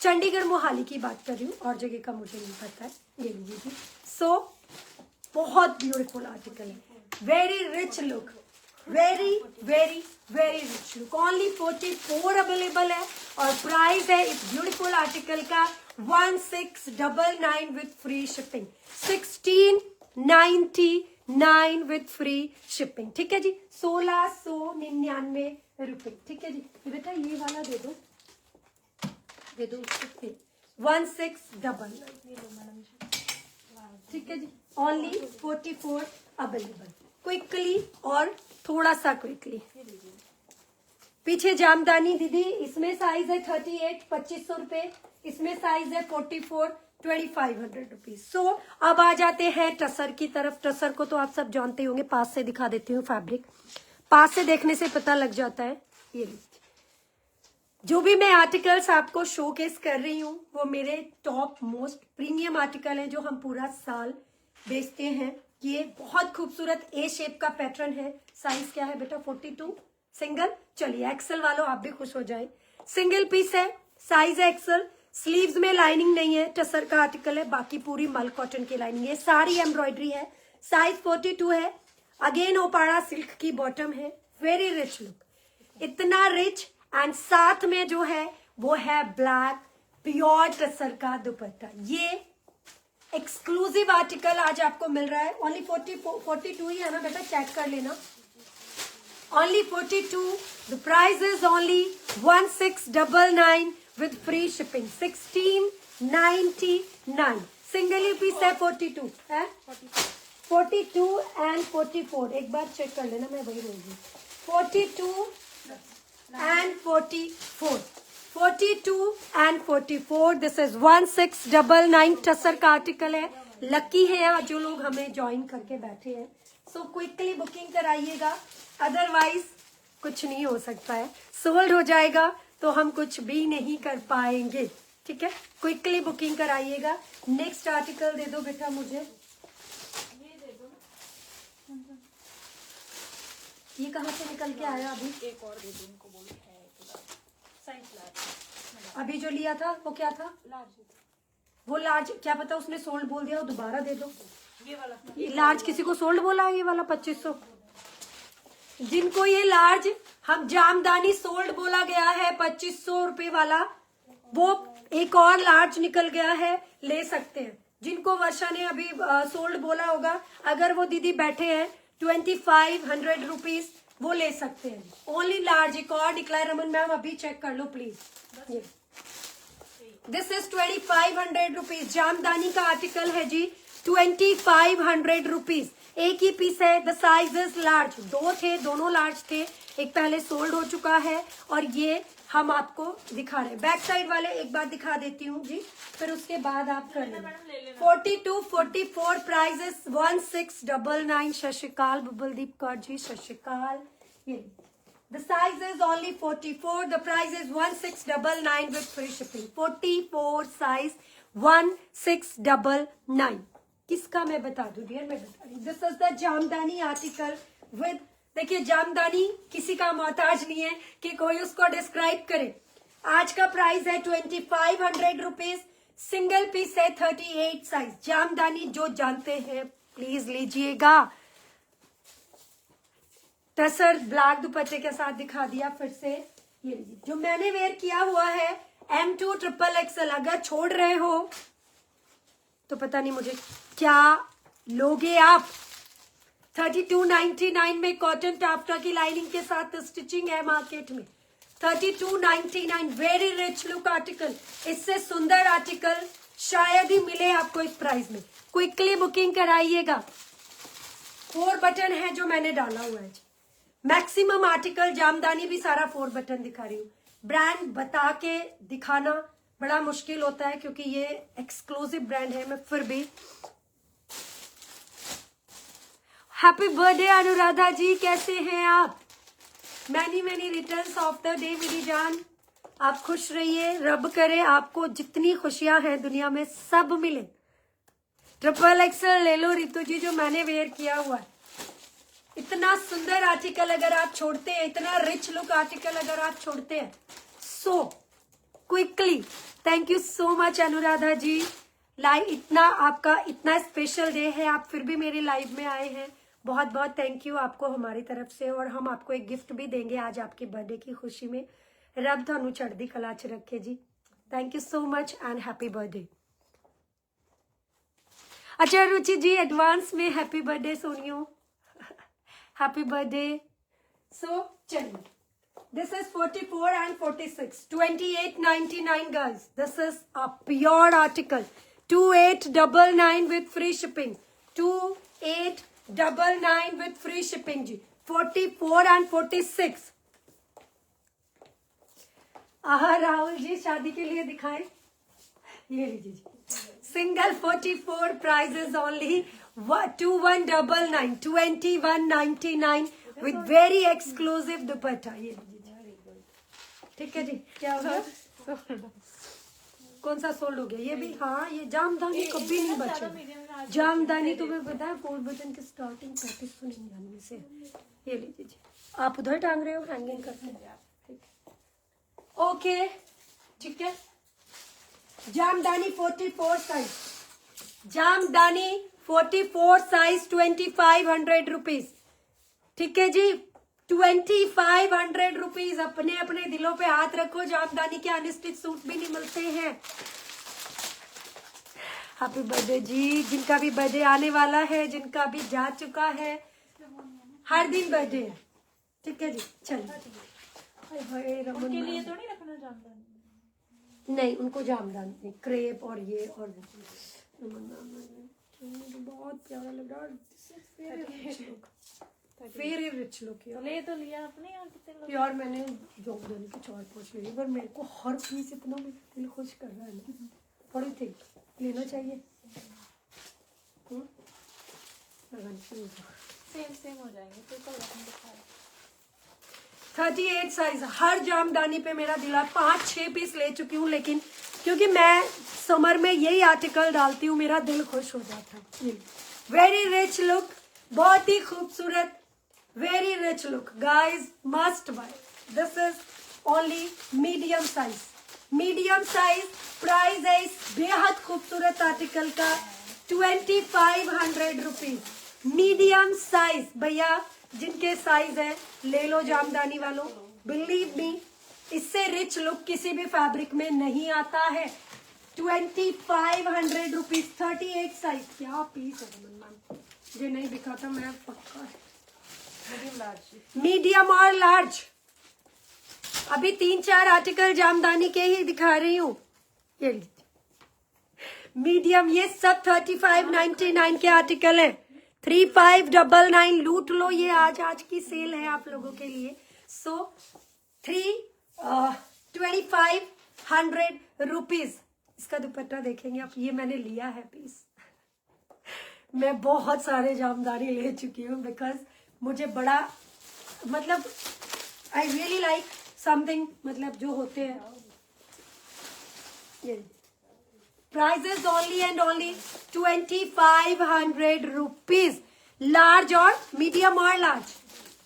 चंडीगढ़ मोहाली की बात कर रही हूँ, और जगह का मुझे नहीं पता है। ये लीजिए जी। सो बहुत ब्यूटीफुल आर्टिकल है, very rich look, very very very rich look. Only 44 available है और प्राइस है इस ब्यूटीफुल आर्टिकल का 1699 with free shipping, 1699 with free shipping, ठीक है जी। 1699 रुपए, ठीक है जी। बेटा ये वाला दे दो 1699, ठीक है जी। Only 44 available. क्विकली और थोड़ा सा क्विकली, पीछे जामदानी दीदी, इसमें साइज है 38 2500 रुपए, इसमें साइज है 44 2500 रुपीज। सो अब आ जाते हैं टसर की तरफ। टसर को तो आप सब जानते होंगे, पास से दिखा देती हूँ फैब्रिक, पास से देखने से पता लग जाता है। ये जो भी मैं आर्टिकल्स आपको शोकेस कर रही हूँ वो मेरे टॉप मोस्ट प्रीमियम आर्टिकल हैं जो हम पूरा साल बेचते हैं। ये बहुत खूबसूरत ए शेप का पैटर्न है। साइज क्या है बेटा? 42 सिंगल। चलिए एक्सेल वालों आप भी खुश हो जाए, सिंगल पीस है, साइज है एक्सेल। स्लीव्स में लाइनिंग नहीं है, टसर का आर्टिकल है, बाकी पूरी मल कॉटन की लाइनिंग है, सारी एम्ब्रॉयडरी है। साइज 42 है। अगेन ओपाड़ा सिल्क की बॉटम है, वेरी रिच लुक, इतना रिच। एंड साथ में जो है वो है ब्लैक प्योर टसर का दुपट्टा। ये एक्सक्लूसिव आर्टिकल आज आपको मिल रहा है। ओनली 42 ही है ना बेटा, चेक कर लेना। Only 42। The price is only 1699 with free shipping 1699। Single ही पीस है 42 है, 42 एंड 44। एक बार चेक कर लेना, मैं वही बोल रही हूँ। 42 and 44, 42 and 44। This is 1699 tussar का आर्टिकल है। लकी है आज जो लोग हमें ज्वाइन करके बैठे हैं। सो क्विकली बुकिंग कराइएगा, अदरवाइज कुछ नहीं हो सकता है। सोल्ड हो जाएगा तो हम कुछ भी नहीं कर पाएंगे, ठीक है। क्विकली बुकिंग कराइएगा। नेक्स्ट आर्टिकल दे दो बेटा मुझे। ये कहाँ से निकल के आया अभी? एक और दे दो उनको, बोल है साइज लार्ज। अभी जो लिया था वो क्या था? लार्ज। वो लार्ज क्या पता उसने सोल्ड बोल दिया, वो दोबारा दे दो। ये वाला ये लार्ज किसी को सोल्ड बोला है? ये वाला 2500। जिनको ये लार्ज हम जामदानी सोल्ड बोला गया है 2500 रुपए वाला, वो एक और लार्ज निकल गया है, ले सकते हैं। जिनको वर्षा ने अभी सोल्ड बोला होगा, अगर वो दीदी बैठे हैं 2500 रुपीज, वो ले सकते हैं। Only large. एक और निकला है रमन मैम, अभी चेक कर लो please. This is 2500 rupees. Jamdani का आर्टिकल है जी, 2500 रुपीज। एक ही पीस है। The size is large. दो थे, दोनों लार्ज थे। एक पहले सोल्ड हो चुका है और ये हम आपको दिखा रहे हैं। बैक साइड वाले एक बार दिखा देती हूँ जी, फिर उसके बाद आप कर लेना। 42, 44 प्राइजेस 1699। शशिकाल बुबलदीप कौर जी, शशिकाल। ये the size is only 44। The price is 1699 with free shipping. 44 size 1699। किसका मैं बता दूं डियर, मैं बता रही हूँ। This is the jamdani article with, देखिए जामदानी किसी का मोहताज नहीं है कि कोई उसको डिस्क्राइब करे। आज का प्राइस है 2500 रुपीज। सिंगल पीस है 38 साइज। जामदानी जो जानते हैं प्लीज लीजिएगा। टसर ब्लैक दुपट्टे के साथ दिखा दिया फिर से। ये लीजिए, जो मैंने वेयर किया हुआ है M2 XXL। अगर छोड़ रहे हो तो पता नहीं मुझे क्या लोगे आप। 3299 में कॉटन टाफ्टा की लाइनिंग के साथ स्टिचिंग है मार्केट में। 3299 वेरी रिच लुक आर्टिकल। इससे सुंदर आर्टिकल शायद ही मिले आपको इस प्राइस में। Quickly booking कराइएगा। 4 बटन है जो मैंने डाला हुआ है। मैक्सिमम आर्टिकल जामदानी भी सारा 4 बटन दिखा रही हूँ। ब्रांड बता के दिखाना बड़ा मुश्किल होता है क्योंकि ये एक्सक्लूसिव ब्रांड है। मैं फिर भी हैप्पी बर्थडे अनुराधा जी, कैसे हैं आप? Many returns of the day मेरी जान। आप खुश रहिए, रब करे आपको जितनी खुशियां हैं दुनिया में सब मिले। XXL ले लो रितु जी, जो मैंने वेयर किया हुआ है। इतना सुंदर आर्टिकल अगर आप छोड़ते हैं, इतना रिच लुक आर्टिकल अगर आप छोड़ते हैं, so quickly thank you so much Anuradha ji. Live इतना आपका इतना स्पेशल डे है, आप फिर भी मेरे लाइव में आए हैं। बहुत बहुत थैंक यू आपको हमारी तरफ से। और हम आपको एक गिफ्ट भी देंगे आज आपके बर्थडे की खुशी में। रब थानू चढ़दी कला च रखे जी। Thank you so much and happy birthday. अच्छा रुचि जी, एडवांस में हैप्पी बर्थडे सोनियो। Happy birthday. सो चलिए, this is 44 and 46, 2899 girls. This is a pure article. 2899 with free shipping. 2899 with free shipping जी। 44 एंड 46। आहा राहुल जी, शादी के लिए दिखाएं। ये लीजिए जी, single 44 price is only 2199, 2199 with very exclusive dupatta. ये लीजिए, ठीक है जी। क्या हो गया? कौन सा सोल्ड हो गया? ये भी। हाँ, ये जामदानी कभी नहीं बचे। जामदानी तुम्हें पता है 4 बटन की स्टार्टिंग 3599 से। ये लीजिए जी, आप उधर टांग रहे हो हैंगिंग करके। ओके, ठीक है। Jamdani 44 size. Jamdani 44 size 2500 rupees. ठीक है जी, 2500 रुपीज। अपने अपने दिलों पे हाथ रखो, जामदानी के अनस्टिच सूट भी नहीं मिलते हैं। हैप्पी बर्थडे जी। जिनका भी बर्थडे आने वाला है, जिनका भी जा चुका है, हर दिन बर्थडे है। ठीक है जी, चलिए। हाय रमन के लिए तो नहीं रखना जामदानी? नहीं, उनको जामदानी नहीं, क्रेप और ये और बहुत प्यारा लग रहा है। वेरी रिच लुक तो ले तो लिया आपने, और कितने लोग? यार मैंने जामदानी की 4-5 ली, पर मेरे को हर पीस इतना मेरा दिल खुश कर रहा है ना। थोड़ी थी लेना चाहिए। सेम हो जाएंगे फिर तो रखने दिखा रहा। 38 साइज हर जामदानी पे मेरा दिला। 5-6 पीस ले चुकी हूँ, लेकिन क्योंकि मैं समर में यही आर्टिकल डालती हूँ, मेरा दिल खुश हो जाता है। वेरी रिच लुक, बहुत ही खूबसूरत, very rich look guys, must buy. This is only medium size, medium size. Price है इस बेहद खूबसूरत आर्टिकल का 2500 रुपीज। मीडियम साइज भैया, जिनके साइज है ले लो जामदानी वालों। बिलीव मी, इससे रिच लुक किसी भी फैब्रिक में नहीं आता है। 2500 रुपीज, 38 साइज। क्या पीस है रमन मैम, मुझे नहीं दिखा था, मैं पक्का है। मीडियम और लार्ज। अभी 3-4 आर्टिकल जामदानी के ही दिखा रही हूँ। ये मीडियम, ये सब 3599 के आर्टिकल है। 3599 लूट लो, ये आज की सेल है आप लोगों के लिए। सो 2500 रुपीज। इसका दुपट्टा देखेंगे आप, ये मैंने लिया है पीस। मैं बहुत सारे जामदानी ले चुकी हूँ, बिकॉज मुझे बड़ा मतलब आई रियली लाइक समथिंग, मतलब जो होते हैं। ये prices only and only 2500 rupees. Large और मीडियम और large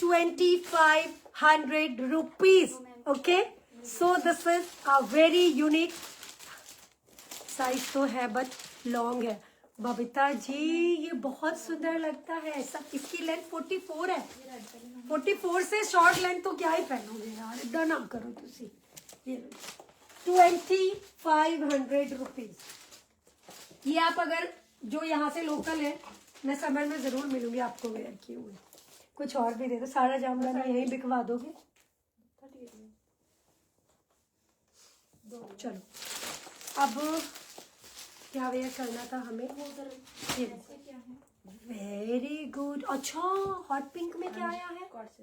2500 rupees. Okay, so this is a very unique size तो है बट लॉन्ग है। बबीता जी ये बहुत सुंदर लगता है ऐसा। इसकी लेंथ 44 है। 44 से शॉर्ट लेंथ तो क्या ही पहनोगे यार, इतना ना करो तुसी। ये 2500 रुपीज। ये आप अगर जो यहाँ से लोकल है, मैं समर में जरूर मिलूंगी आपको वेयर किए हुए। कुछ और भी दे दो, सारा जामदानी यही बिकवा दोगे। चलो अब क्या वेयर करना था हमें। Very good. अच्छा, हॉट पिंक में क्या आया है? बहुत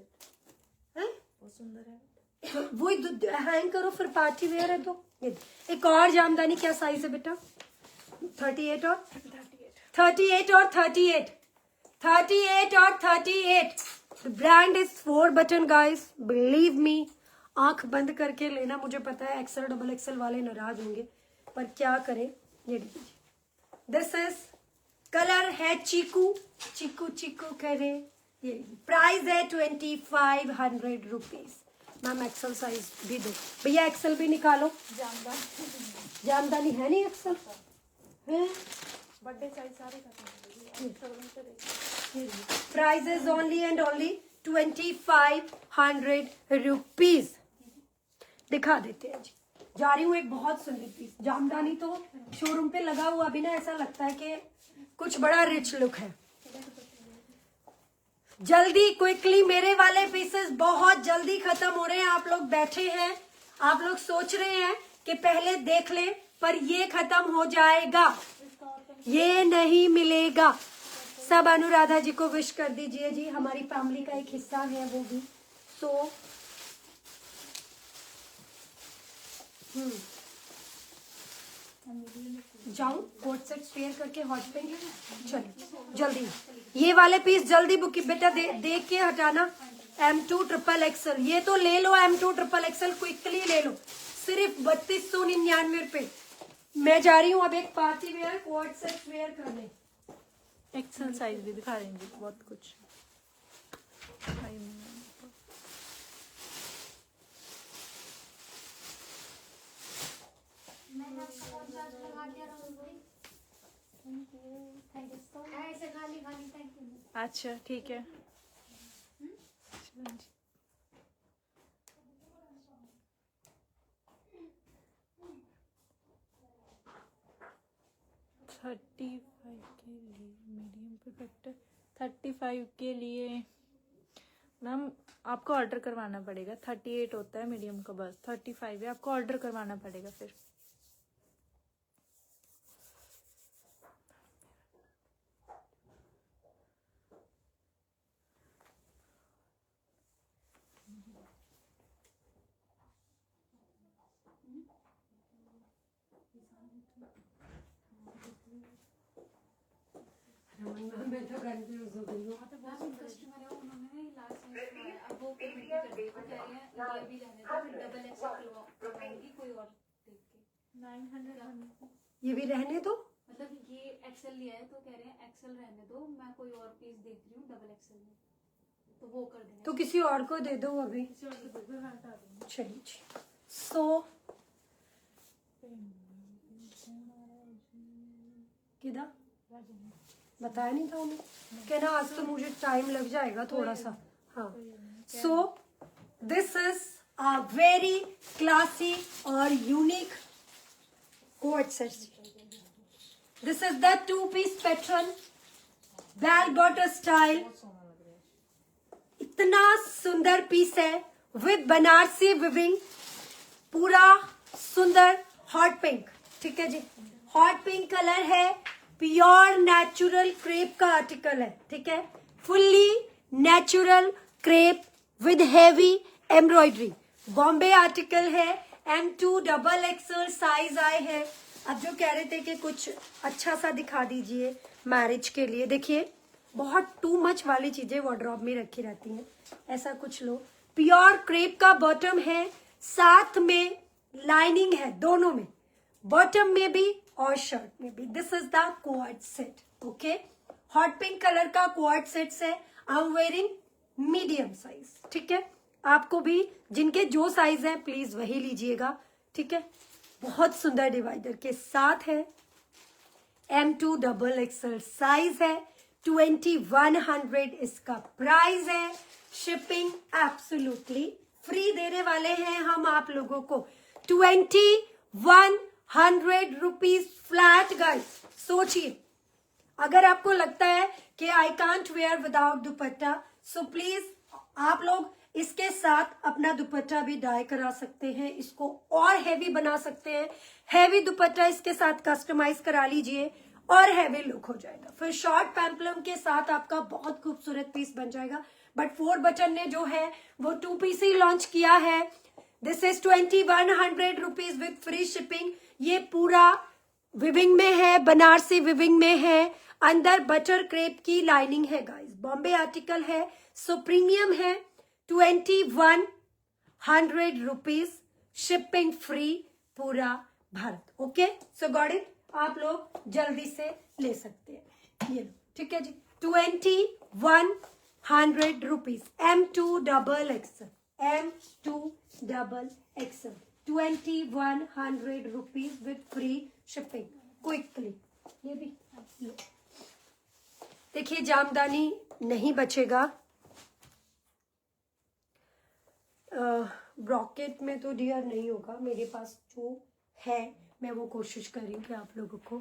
सुंदर है। तो वही हैंग करो, फिर पार्टी वेयर है तो। एक और जामदानी, क्या साइज है बेटा? 38 और 38 और 38 38 और 38। The brand is 4 button guys, believe me. आंख बंद करके लेना। मुझे पता है एक्सेल डबल एक्सेल वाले नाराज होंगे, पर क्या करें। ये दिस इज कलर है चीकू, चीकू चीकू करे। ये प्राइस है 2500 रुपीज। मैम एक्सेल साइज भी दो भैया, एक्सेल भी निकालो। जामदानी है नहीं एक्सेल है। बर्थडे साइज सारे खत्म। Price is only and only 2500 rupees. दिखा देते हैं जी। जा रही हूँ एक बहुत सुंदर पीस। जामदानी तो शोरूम पे लगा हुआ भी ना ऐसा लगता है कि कुछ बड़ा रिच लुक है। जल्दी क्विकली, मेरे वाले पीसेस बहुत जल्दी खत्म हो रहे हैं। आप लोग बैठे हैं, आप लोग सोच रहे हैं कि पहले देख लें, पर ये खत्म हो जाएगा, ये नहीं मिलेगा। सब अनुराधा जी को विश कर दीजिए जी, हमारी फैमिली का एक हिस्सा है वो भी। सो जाऊं कोट सेट वेयर करके हॉट पे। चलो जल्दी, ये वाले पीस जल्दी बुक बेटा, देख के हटाना। M2 ट्रिपल एक्सल, ये तो ले लो। M2 ट्रिपल एक्सल क्विकली ले लो, सिर्फ 3299 रुपए। मैं जा रही हूँ अब एक party wear coat set wear करने। एक्सेल साइज भी दिखा देंगे बहुत कुछ। अच्छा ठीक है। 35 के लिए मीडियम परफेक्ट, 35 के लिए मैम आपको ऑर्डर करवाना पड़ेगा। 38 होता है मीडियम का, बस 35 है, आपको ऑर्डर करवाना पड़ेगा फिर। मैं तो कंफ्यूज हो गई हूँ। कस्टमर है, उन्होंने लास्ट साइज करवाया, अब वो पेमेंट कर दी, वो कह रहे हैं ये भी रहने दो, फिर डबल एक्सेल करवाऊंगी कोई और देख के। 900 ये भी रहने दो। मतलब ये एक्सेल लिया है तो कह रहे हैं एक्सेल रहने दो, मैं कोई और पीस देख रही हूँ डबल एक्सेल में, तो वो कर देना। तो किसी और को दे दो अभी। चलिए जी। सो किधर बताया नहीं था उन्हें, कहना आज तो मुझे टाइम लग जाएगा थोड़ा सा। हाँ, so this is a very classy और unique coat set. This is the 2-piece pattern, bell bottom style. इतना सुंदर पीस है विद बनारसी विविंग, पूरा सुंदर हॉट पिंक। ठीक है जी, हॉट पिंक कलर है, प्योर नेचुरल क्रेप का आर्टिकल है। ठीक है, fully natural crepe with heavy embroidery, Bombay article है। M2 XXL साइज आए हैं। अब जो कह रहे थे कि कुछ अच्छा सा दिखा दीजिए मैरिज के लिए, देखिए बहुत टू मच वाली चीजें वार्डरोब में रखी रहती हैं, ऐसा कुछ लो। प्योर क्रेप का बॉटम है, साथ में लाइनिंग है दोनों में, बॉटम में भी और शर्ट में भी। This is the quad set. Okay, hot pink colour का क्वाड सेट है। I am wearing medium size. ठीक है, आपको भी जिनके जो साइज है प्लीज वही लीजिएगा। ठीक है, बहुत सुंदर डिवाइडर के साथ है। M2 XXL साइज है, 2100 इसका प्राइस है। शिपिंग एब्सोल्युटली फ्री देने वाले हैं हम आप लोगों को, 2100 रुपीज फ्लैट। गाइस सोचिए, अगर आपको लगता है कि I can't where without dupatta, so please आप लोग इसके साथ अपना दुपट्टा भी डाई करा सकते हैं, इसको और हैवी बना सकते हैं। हैवी दुपट्टा इसके साथ कस्टमाइज करा लीजिए और हैवी लुक हो जाएगा। फिर शॉर्ट पैम्पलम के साथ आपका बहुत खूबसूरत पीस बन जाएगा। बट 4 बटन ने जो है वो 2-piece ही लॉन्च किया है। This is 2100 rupees with free shipping. ये पूरा विविंग में है, बनारसी विविंग में है, अंदर बटर क्रेप की लाइनिंग है। गाइस बॉम्बे आर्टिकल है, सो प्रीमियम है। 2100 रुपीज, शिपिंग फ्री पूरा Bharat. Okay, so got it, आप लोग जल्दी से ले सकते हैं। ये लो, ठीक है जी, 2100 rupees. M2 XXL, M2 XXL, 2100 rupees with free shipping. Quickly ये भी लो। देखिए जामदानी नहीं बचेगा। ब्रॉकेट में तो डियर नहीं होगा, मेरे पास जो है मैं वो कोशिश कर रही हूँ कि आप लोगों को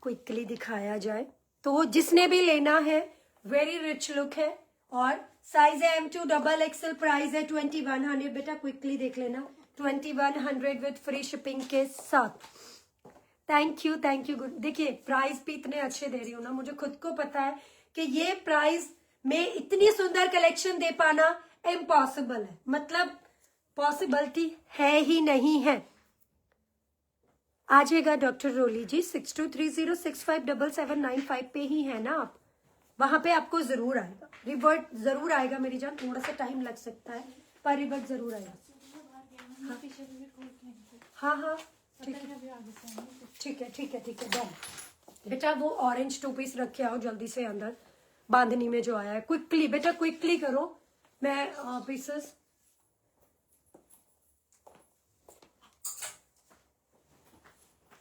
क्विकली दिखाया जाए। तो जिसने भी लेना है, वेरी रिच लुक है और साइज है M2 XXL, प्राइस है 2100। बेटा क्विकली देख लेना, 2100 विद फ्री शिपिंग के साथ। Thank you good. देखिए प्राइस भी इतने अच्छे दे रही हूँ ना, मुझे खुद को पता है कि ये प्राइस में इतनी सुंदर कलेक्शन दे पाना इम्पॉसिबल है, मतलब पॉसिबिलिटी है ही नहीं है। आ जाएगा डॉक्टर रोली जी, 6230657795 पे ही है ना आप, वहां पे आपको जरूर आएगा, रिवर्ट जरूर आएगा मेरी जान। थोड़ा सा टाइम लग सकता है पर रिवर्ट जरूर आएगा। हाँ ठीक है डन। बेटा वो ऑरेंज 2-piece रख के आओ जल्दी से अंदर, बांधनी में जो आया है। क्विकली बेटा क्विकली करो, मैं पीसेस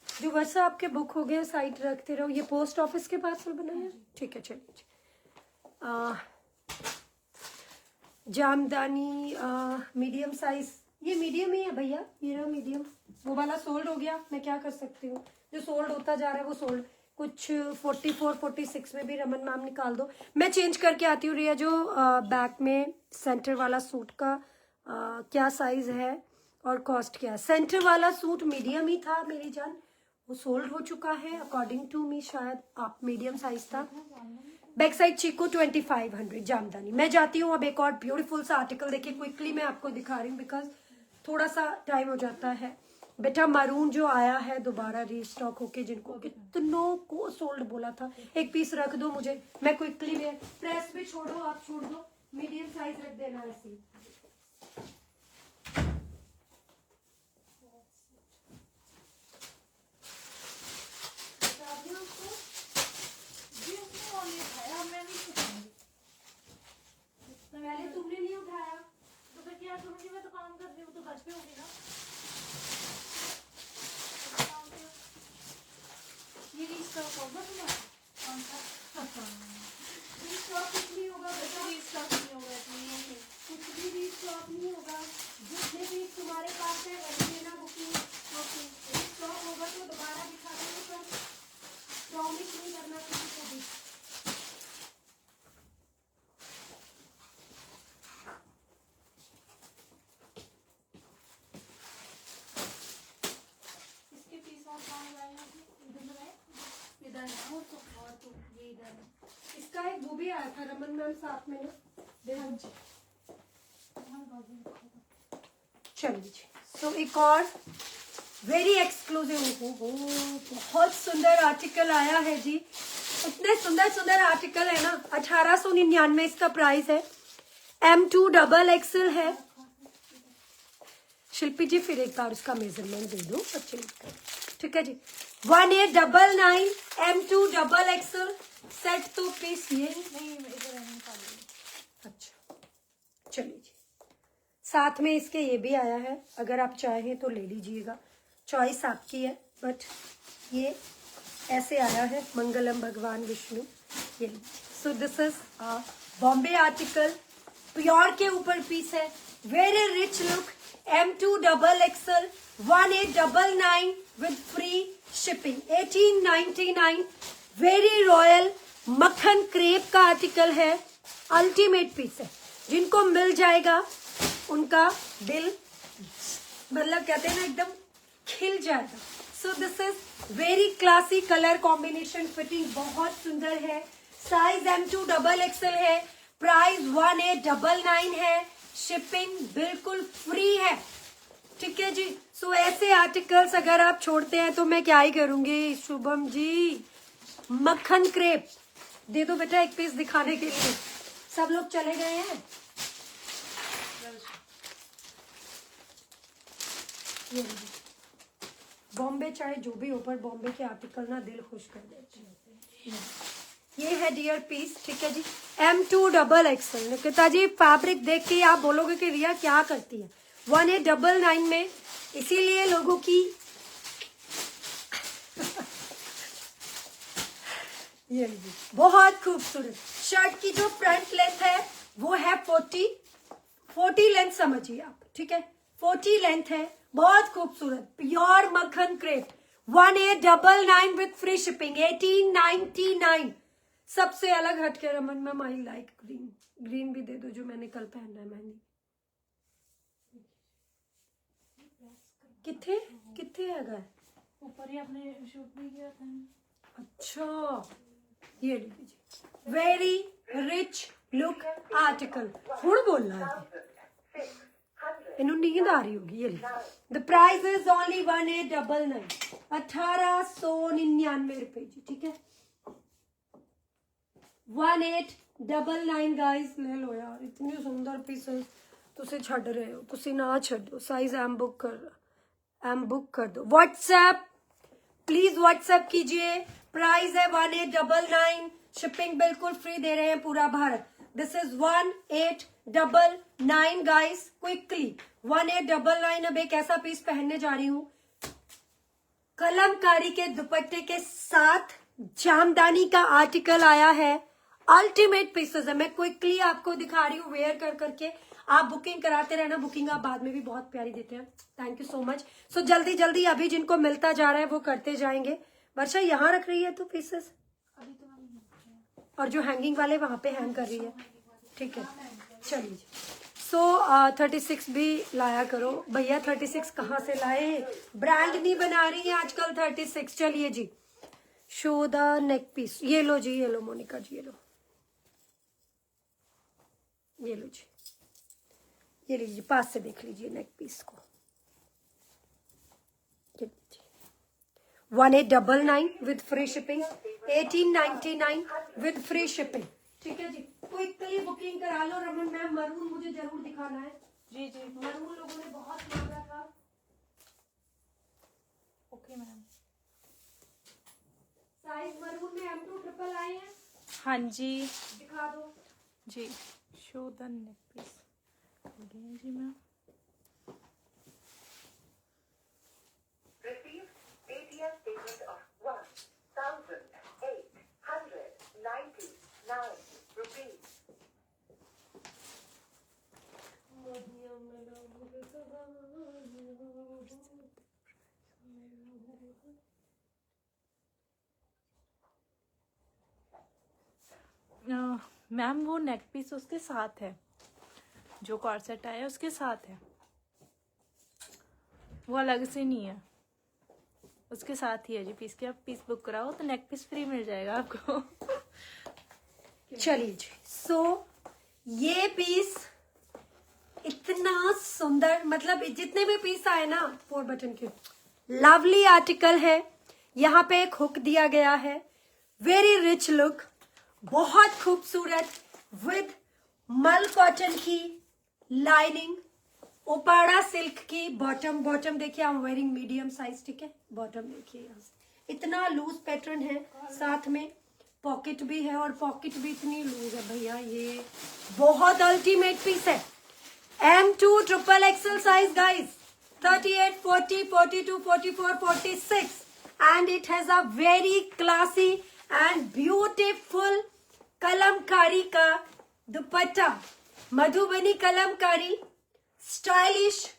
जो वर्षा आपके बुक हो गए साइड रखते रहो। ये पोस्ट ऑफिस के पास बनाया, ठीक है चलिए। जामदानी मीडियम साइज, ये मीडियम ही है भैया, ये रहा मीडियम। वो वाला सोल्ड हो गया, मैं क्या कर सकती हूँ, जो सोल्ड होता जा रहा है वो सोल्ड। कुछ 44 46 में भी रमन मैम निकाल दो। मैं चेंज करके आती हूँ। रिया जो बैक में सेंटर वाला सूट का क्या साइज है और कॉस्ट क्या है? सेंटर वाला सूट मीडियम ही था मेरी जान, वो सोल्ड हो चुका है अकॉर्डिंग टू मी, शायद आप मीडियम साइज था। Back side chikoo 2500 jamdani. मैं जाती हूँ अब एक और ब्यूटीफुल सा आर्टिकल देखिए, क्विकली मैं आपको दिखा रही हूँ बिकॉज थोड़ा सा टाइम हो जाता है। बेटा मरून जो आया है दोबारा रीस्टॉक होके, जिनको कितनों को सोल्ड बोला था, एक पीस रख दो मुझे, मैं क्विकली में प्रेस भी छोड़ो, आप छोड़ दो, मीडियम साइज रख देना ऐसे। पहले तुमने नहीं उठाया तो फिर क्या करूंगी? मैं तो काम कर रही हूँ, तो घर पे होगी ना। ये रीस्टॉक होगा तुम्हारा कौन सा? रीस्टॉक कुछ नहीं होगा बेटा, रीस्टॉक नहीं होगा इसमें। कुछ भी रीस्टॉक नहीं होगा, जितने भी तुम्हारे पास है वही लेना बुकिंग। ओके, रीस्टॉक होगा तो दोबारा दिखा देंगे, पर प्रॉमिस नहीं करना किसी को भी। इसके पीस और कहाँ गए हैं? इधर है, इधर है, और तो ये इधर है। इसका एक वो भी आया था रमन मैम साथ में ना, देखो। चलिए जी, सो एक और वेरी एक्सक्लूसिव, हो बहुत सुंदर आर्टिकल आया है जी। इतने सुंदर सुंदर आर्टिकल है ना। 1899 इसका प्राइस है। M2 XL है। शिल्पी जी फिर एक बार उसका मेजरमेंट दे दो अच्छे लिखकर, ठीक है जी। 1899 M2 XL सेट तो पीस ये नहीं इधर है, निकाल लो। अच्छा, चलिए जी। साथ में इसके ये भी आया है, अगर आप चाहें तो ले लीजिएगा, चॉइस आपकी है, बट ये ऐसे आया है, मंगलम भगवान विष्णु। ये सो this is Bombay article, pure के ऊपर पीस है, very rich look, M2 XL 1899 with free shipping 1899। Very royal मक्खन क्रेप का आर्टिकल है, अल्टीमेट पीस है, जिनको मिल जाएगा उनका दिल मतलब कहते हैं ना एकदम खिल जाएगा। सो this is very classy colour combination, fitting बहुत सुंदर है, साइज M2 XL है, प्राइस 1899 है, शिपिंग बिल्कुल फ्री है, ठीक है जी। सो ऐसे आर्टिकल्स अगर आप छोड़ते हैं तो मैं क्या ही करूंगी। शुभम जी मक्खन क्रेप दे दो बेटा एक पीस दिखाने के लिए, सब लोग चले गए हैं। ये बॉम्बे चाहे जो भी हो, पर बॉम्बे के आर्टिकल ना दिल खुश कर देते हैं। ये है डियर पीस, ठीक है जी। M2 XL। निकिता जी फैब्रिक देख के आप बोलोगे कि रिया क्या करती है। 1899 में, इसीलिए लोगों की ये बहुत खूबसूरत शर्ट की जो फ्रंट लेंथ है वो है 40 लेंथ समझिए आप, ठीक है, 40 लेंथ है, बहुत खूबसूरत प्योर मक्खन क्रेप 1899 विद फ्री शिपिंग 1899। सबसे अलग हटके Raman ma'am I like green, green भी दे दो जो मैंने कल पहना है मेहंदी। किथे किथे है ऊपर ही आपने शूट नहीं किया था। अच्छा ये लीजिए, वेरी रिच लुक आर्टिकल। हुण बोलना है, इन्हों नींद आ रही होगी। ये द प्राइस इज ओनली 1899, 1899 रुपए जी, ठीक है। 1899 गाइस, ले लो यार, इतनी सुंदर पीसेस तुसे छड़ रहे हो, तुसी ना छड़ो। साइज एम बुक कर दो। व्हाट्सएप प्लीज व्हाट्सएप कीजिए, प्राइस है 1899, शिपिंग बिल्कुल फ्री दे रहे हैं पूरा Bharat. This is 1899 guys, quickly 1899। अब एक ऐसा पीस पहनने जा रही हूं कलमकारी के दुपट्टे के साथ, जामदानी का आर्टिकल आया है, अल्टीमेट पीसेस है। मैं क्विकली आपको दिखा रही हूँ वेयर कर करके, आप बुकिंग कराते रहना, बुकिंग आप बाद में भी बहुत प्यारी देते हैं। Thank you so much. So जल्दी जल्दी अभी जिनको मिलता जा रहा है वो करते जाएंगे। वर्षा यहाँ रख रही है तो पीसेस, अभी तो मैंने नहीं किया। और जो हैंगिंग वाले वहां पे हैंग कर रही है, ठीक है। चलिए, सो 36 भी लाया करो भैया। 36 कहाँ से लाए, ब्रांड नहीं बना रही है आजकल 36। चलिए जी, शो द नेक पीस। ये लो जी, ये लो मोनिका जी, ये लो, ये लो जी, ये लीजिए, पास से देख लीजिए नेक पीस को। 1899 with free shipping, 1899 with free shipping, ठीक है जी। क्विकली बुकिंग करा लो। रमन मैम, मरून मुझे जरूर दिखाना है। जी जी, मरून लोगों ने बहुत मांगा था। Okay ma'am. साइज मरून में M2 ट्रिपल आए हैं, हाँ जी दिखा दो जी। शो द नेक पीस जी ma'am. Received ATM payment of 1,899 rupees. Ma'am वो नेक पीस उसके साथ है, जो कॉर्सेट आया है उसके साथ है, वो अलग से नहीं है, उसके साथ ही है जी पीस के। आप पीस बुक कराओ तो नेक पीस फ्री मिल जाएगा आपको। चलिए जी, सो ये पीस इतना सुंदर, मतलब जितने भी पीस आए ना 4 बटन के, लवली आर्टिकल है। यहाँ पे एक हुक दिया गया है, वेरी रिच लुक, बहुत खूबसूरत, विद मल कॉटन की लाइनिंग, ओपाड़ा सिल्क की बॉटम। बॉटम देखिए, I am wearing medium size, ठीक है। बॉटम देखिए यहाँ से इतना लूज पैटर्न है, साथ में पॉकेट भी है, और पॉकेट भी इतनी लूज है भैया, ये बहुत अल्टीमेट पीस है। M2 triple XL size guys, 38, 40, 42, 44, 46, and it has a very classy and beautiful Kalamkari का दुपट्टा, मधुबनी कलमकारी, स्टाइलिश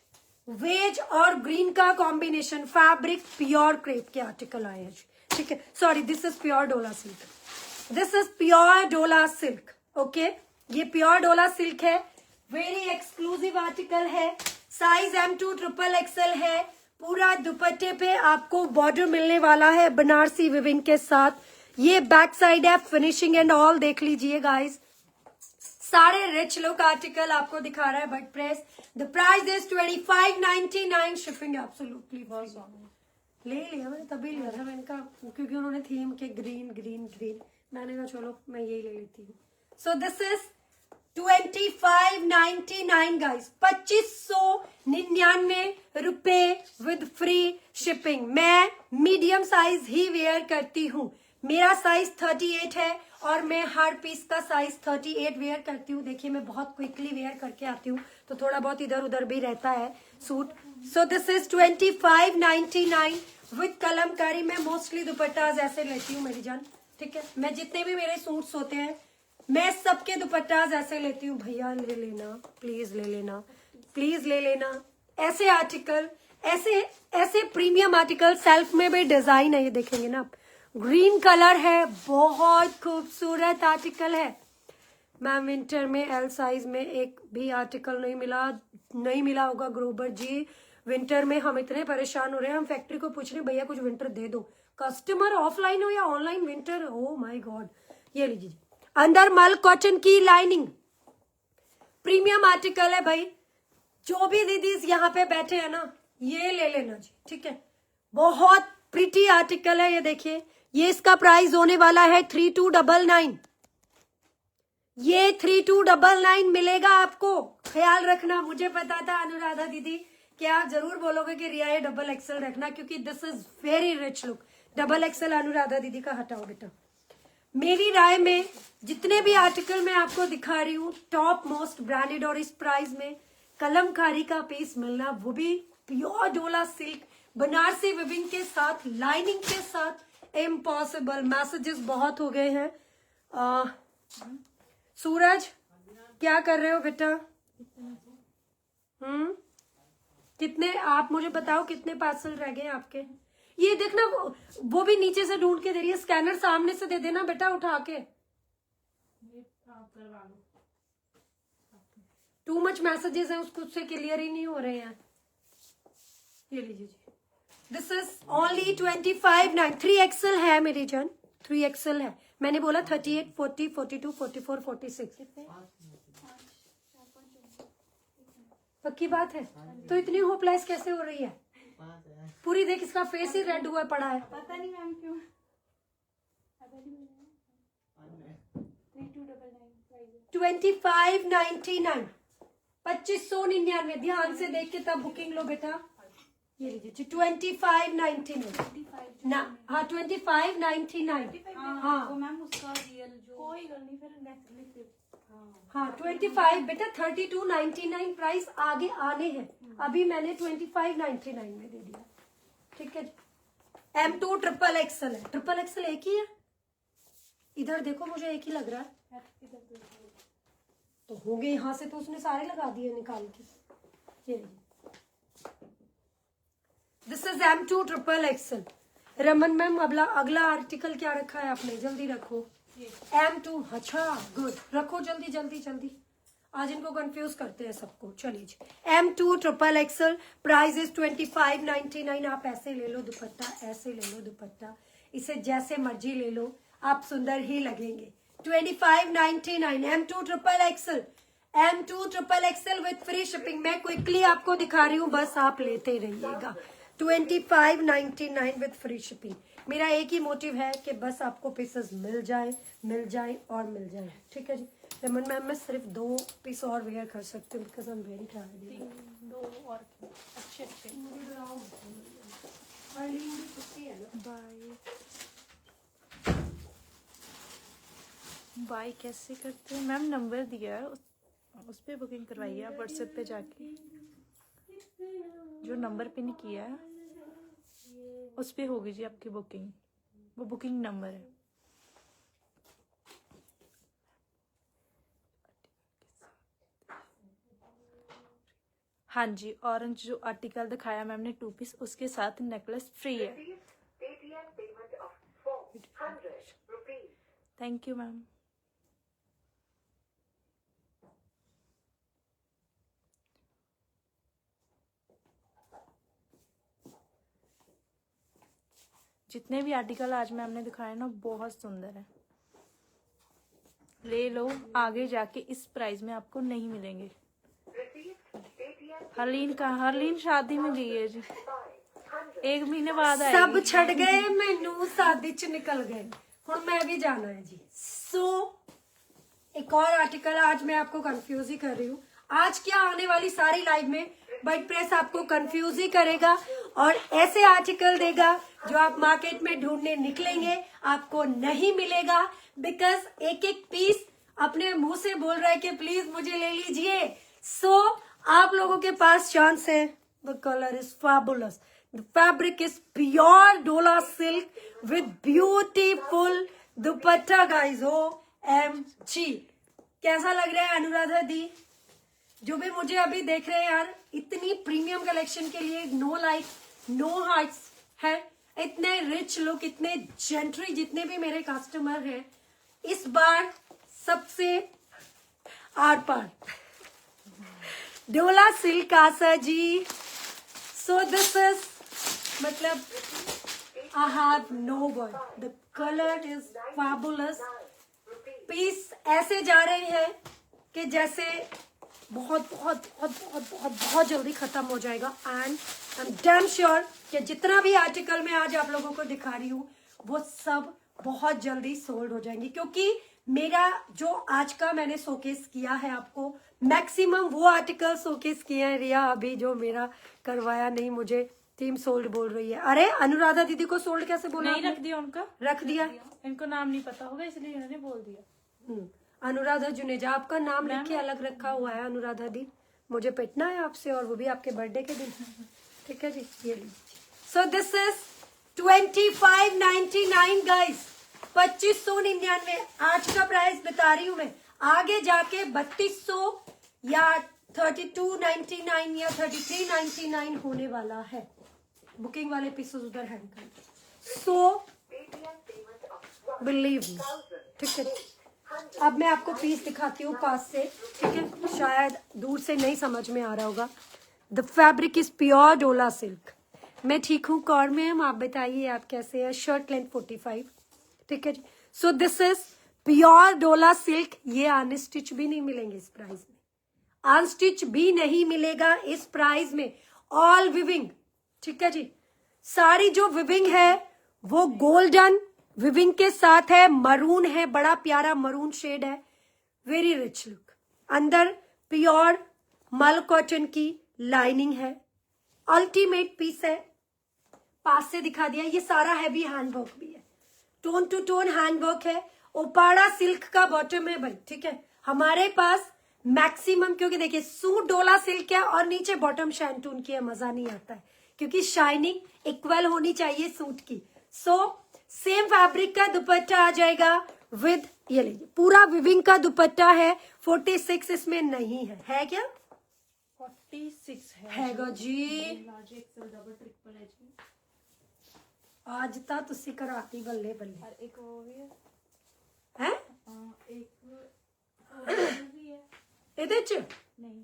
वेज और ग्रीन का कॉम्बिनेशन, फैब्रिक प्योर क्रेप के आर्टिकल आए हैं, ठीक है। Sorry, this is pure dola silk, this is pure dola silk, okay. ये pure dola silk है, वेरी एक्सक्लूसिव आर्टिकल है, साइज M2 ट्रिपल एक्सल है। पूरा दुपट्टे पे आपको बॉर्डर मिलने वाला है बनारसी विविंग के साथ। ये बैक साइड है, फिनिशिंग एंड ऑल देख लीजिए गाइस, सारे रिच लुक आर्टिकल आपको दिखा रहा है but press. The price is 2599, shipping absolutely free. ले लिया मैंने, तभी लिया था मैंने कहा, क्योंकि उन्होंने थीम के ग्रीन ग्रीन ग्रीन, मैंने कहा चलो मैं यही ले लेती हूँ। सो दिस इज 2599 गाइस, 2599 रुपए विद फ्री शिपिंग। मैं मीडियम साइज ही वेयर करती हूँ, मेरा साइज 38 है और मैं हर पीस का साइज 38 वेयर करती हूँ। देखिए मैं बहुत क्विकली वेयर करके आती हूँ, तो थोड़ा बहुत इधर उधर भी रहता है suit. So this is 2599 with Kalamkari. मैं मोस्टली दुपट्टाज ऐसे लेती हूँ मेरी जान, ठीक है। मैं जितने भी मेरे सूट्स होते हैं, मैं सबके दुपट्टाज ऐसे लेती हूँ। भैया ले लेना, प्लीज ले लेना, प्लीज ले लेना। ऐसे आर्टिकल, ऐसे ऐसे प्रीमियम आर्टिकल, सेल्फ में भी डिजाइन है, ये देखेंगे ना आप, ग्रीन कलर है, बहुत खूबसूरत आर्टिकल है। मैम विंटर में एल साइज में एक भी आर्टिकल नहीं मिला होगा ग्रोबर जी। विंटर में हम इतने परेशान हो रहे हैं, हम फैक्ट्री को पूछ रहे हैं भैया कुछ विंटर दे दो। कस्टमर ऑफलाइन हो या online winter, O my God. ये लीजिए, अंदर मल कॉटन की लाइनिंग, प्रीमियम आर्टिकल है भाई। जो भी दीदीज यहाँ पे बैठे हैं ना, ये ले लेना जी, ठीक है। बहुत प्रिटी आर्टिकल है, ये देखिए। ये इसका प्राइस होने वाला है 3299। ये 3299 मिलेगा आपको, ख्याल रखना। मुझे पता था अनुराधा दीदी कि आप जरूर बोलोगे कि रिया ये डबल एक्सल रखना, क्योंकि this is very rich look. Double axle Anuradha दीदी का हटाओ बेटा। मेरी राय में जितने भी आर्टिकल मैं आपको दिखा रही हूँ, टॉप मोस्ट ब्रांडेड, और इस प्राइस में कलमकारी का पीस मिलना, वो भी pure dola silk Banarasi viewing के साथ, लाइनिंग के साथ, इम्पॉसिबल। मैसेजेस बहुत हो गए हैं। सूरज क्या कर रहे हो बेटा? कितने, आप मुझे बताओ कितने पार्सल रह गए आपके? ये देखना, वो भी नीचे से ढूंढ के दे रही है, स्कैनर सामने से दे देना बेटा उठा के। टू मच मैसेजेस हैं, उसको उससे क्लियर ही नहीं हो रहे हैं। ये लीजिए जी, दिस इज ओनली 25.9। 3XL है मेरी जान, 3XL है। मैंने बोला 38, 40, 42, 44, 46। पक्की बात है। तो इतनी होपलेस कैसे हो रही है? पूरी देख, इसका फेस ही रेड हुआ पड़ा है। पता नहीं मैम क्यों। 25.99, 2599। ध्यान से देख के तब बुकिंग लो बेटा। ये लीजिए जी, 25.99 ना, हाँ 25.99। हाँ वो मैम उसका रियल जो कोई गल नहीं, फिर नेक्स्ट लिख दे। हाँ 25 बेटा, 32.99 प्राइस आगे आने हैं। अभी मैंने 25.99 में दे दिया, ठीक है जी। M2 XXL है। XXL एक ही है, इधर देखो मुझे एक ही लग रहा है। तो होंगे यहाँ से, तो उसने सारे लगा दिए निकाल के। ये this is M2 XXL। Raman ma'am अगला आर्टिकल क्या रखा है आपने? जल्दी रखो। M2, अच्छा गुड, रखो जल्दी जल्दी जल्दी। आज इनको कंफ्यूज करते हैं सबको। चलिए जी, M2 XXL, प्राइस इज 25.99। आप ऐसे ले लो दुपट्टा, ऐसे ले लो दुपट्टा, इसे जैसे मर्जी ले लो, आप सुंदर ही लगेंगे। 25.99 M2 XXL, M2 XXL with free shipping. मैं क्विकली आपको दिखा रही हूँ, बस आप लेते रहिएगा। 25.99 विथ फ्री शिपिंग। मेरा एक ही मोटिव है कि बस आपको पीसेस मिल जाए, मिल जाए और मिल जाए, ठीक है जी। रमन मैम मैं सिर्फ 2 पीस और वेयर कर सकती हूँ, because I am very tired. 2 और अच्छे अच्छे। बाय कैसे करते हैं मैम? नंबर दिया है, उस पे बुकिंग करवाइए आप व्हाट्सएप पे जाके। जो नंबर पिन किया है उस पे होगी जी आपकी बुकिंग, वो बुकिंग नंबर है। हाँ जी, ऑरेंज जो आर्टिकल दिखाया मैम ने 2 पीस, उसके साथ नेकलेस फ्री है। Paytm payment of 400 rupees. Thank you ma'am. जितने भी आर्टिकल आज मैम ने दिखाए ना, बहुत सुंदर है, ले लो। आगे जाके इस प्राइस में आपको नहीं मिलेंगे। हरलीन शादी में गई है जी, 1 महीने बाद आएगी। सब छड़ गए मैनू, शादी च निकल गए, हुण मैं भी जाना है जी। एक और आर्टिकल आज मैं आपको कंफ्यूज ही कर रही हूँ। आज क्या आने वाली सारी लाइव में बट प्रेस आपको कंफ्यूज ही करेगा और ऐसे आर्टिकल देगा जो आप मार्केट में ढूंढने निकलेंगे, आपको नहीं मिलेगा। बिकॉज एक एक पीस अपने मुंह से बोल रहा है कि प्लीज मुझे ले लीजिए। आप लोगों के पास चांस है। The colour is fabulous, the fabric is pure dola silk with beautiful dupatta guys. OMG, कैसा लग रहा है अनुराधा दी? जो भी मुझे अभी देख रहे हैं यार, इतनी प्रीमियम कलेक्शन के लिए नो लाइक नो हार्ट्स है। इतने रिच लुक, इतने जेंट्री जितने भी मेरे कस्टमर हैं, इस बार सबसे आर पार dola silk Asha ji. So this is मतलब I have no word, the colour is fabulous. Piece ऐसे जा रहे हैं कि जैसे बहुत बहुत बहुत बहुत बहुत बहुत जल्दी खत्म हो जाएगा। And I am damn sure कि जितना भी आर्टिकल मैं आज आप लोगों को दिखा रही हूँ वो सब बहुत जल्दी सोल्ड हो जाएंगे, क्योंकि मेरा जो आज का मैंने शोकेस किया है आपको, मैक्सिमम वो आर्टिकल शोकेस किए हैं। रिया अभी जो मेरा करवाया नहीं, मुझे टीम सोल्ड बोल रही है। अरे अनुराधा दीदी को सोल्ड कैसे बोला? नहीं रख दिया उनका, रख दिया। इनको नाम नहीं पता होगा इसलिए इन्होंने बोल दिया। अनुराधा जुनेजा, आपका नाम लिख के अलग रखा हुआ है अनुराधा दी। मुझे पिटना है आपसे, और वो भी आपके बर्थडे के दिन, ठीक है जी। ये लीजिए। सो दिस इज 25.99 गाइस, 2599 आज का प्राइस बता रही हूँ मैं। आगे जाके 3200 या 32.99 या 33.99 होने वाला है। बुकिंग वाले पीसेस उधर हैंग कर। सो बिलीव मी, ठीक है। अब मैं आपको पीस दिखाती हूँ पास से, ठीक है, शायद दूर से नहीं समझ में आ रहा होगा। The fabric is pure dola silk. मैं ठीक हूँ कौर मैम, आप बताइए आप कैसे हैं। शर्ट लेंथ 45, ठीक है जी। So this is pure dola silk. ये अनस्टिच भी नहीं मिलेंगे इस प्राइस में, अनस्टिच भी नहीं मिलेगा इस प्राइस में। ऑल विविंग, ठीक है जी। सारी जो विविंग है वो गोल्डन विविंग के साथ है, मरून है, बड़ा प्यारा मरून शेड है, वेरी रिच लुक। अंदर प्योर मल कॉटन की लाइनिंग है, अल्टीमेट पीस है। पास से दिखा दिया, ये सारा हैवी हैंडवर्क भी है, टोन टू टोन हैंडवर्क है। ओपाड़ा सिल्क का बॉटम है भाई, ठीक है। हमारे पास मैक्सिमम, क्योंकि देखिए सूट डोला सिल्क है और नीचे बॉटम शैंटून की है, मजा नहीं आता है क्योंकि शाइनिंग इक्वल होनी चाहिए सूट की। सो सेम फैब्रिक का दुपट्टा आ जाएगा विद, ये लीजिए पूरा विविंग का दुपट्टा है। 46 इसमें नहीं है, है क्या? 46 हैगा जी। लार्ज एक्सेल डबल ट्रिपल है जी। आज ਤਾਂ ਤੁਸੀਂ ਕਰਾਤੀ ਬੱਲੇ ਬੱਲੇ। और एक वो भी है, ਹੈ एक वो भी है। ਇਹਦੇ ਚ नहीं,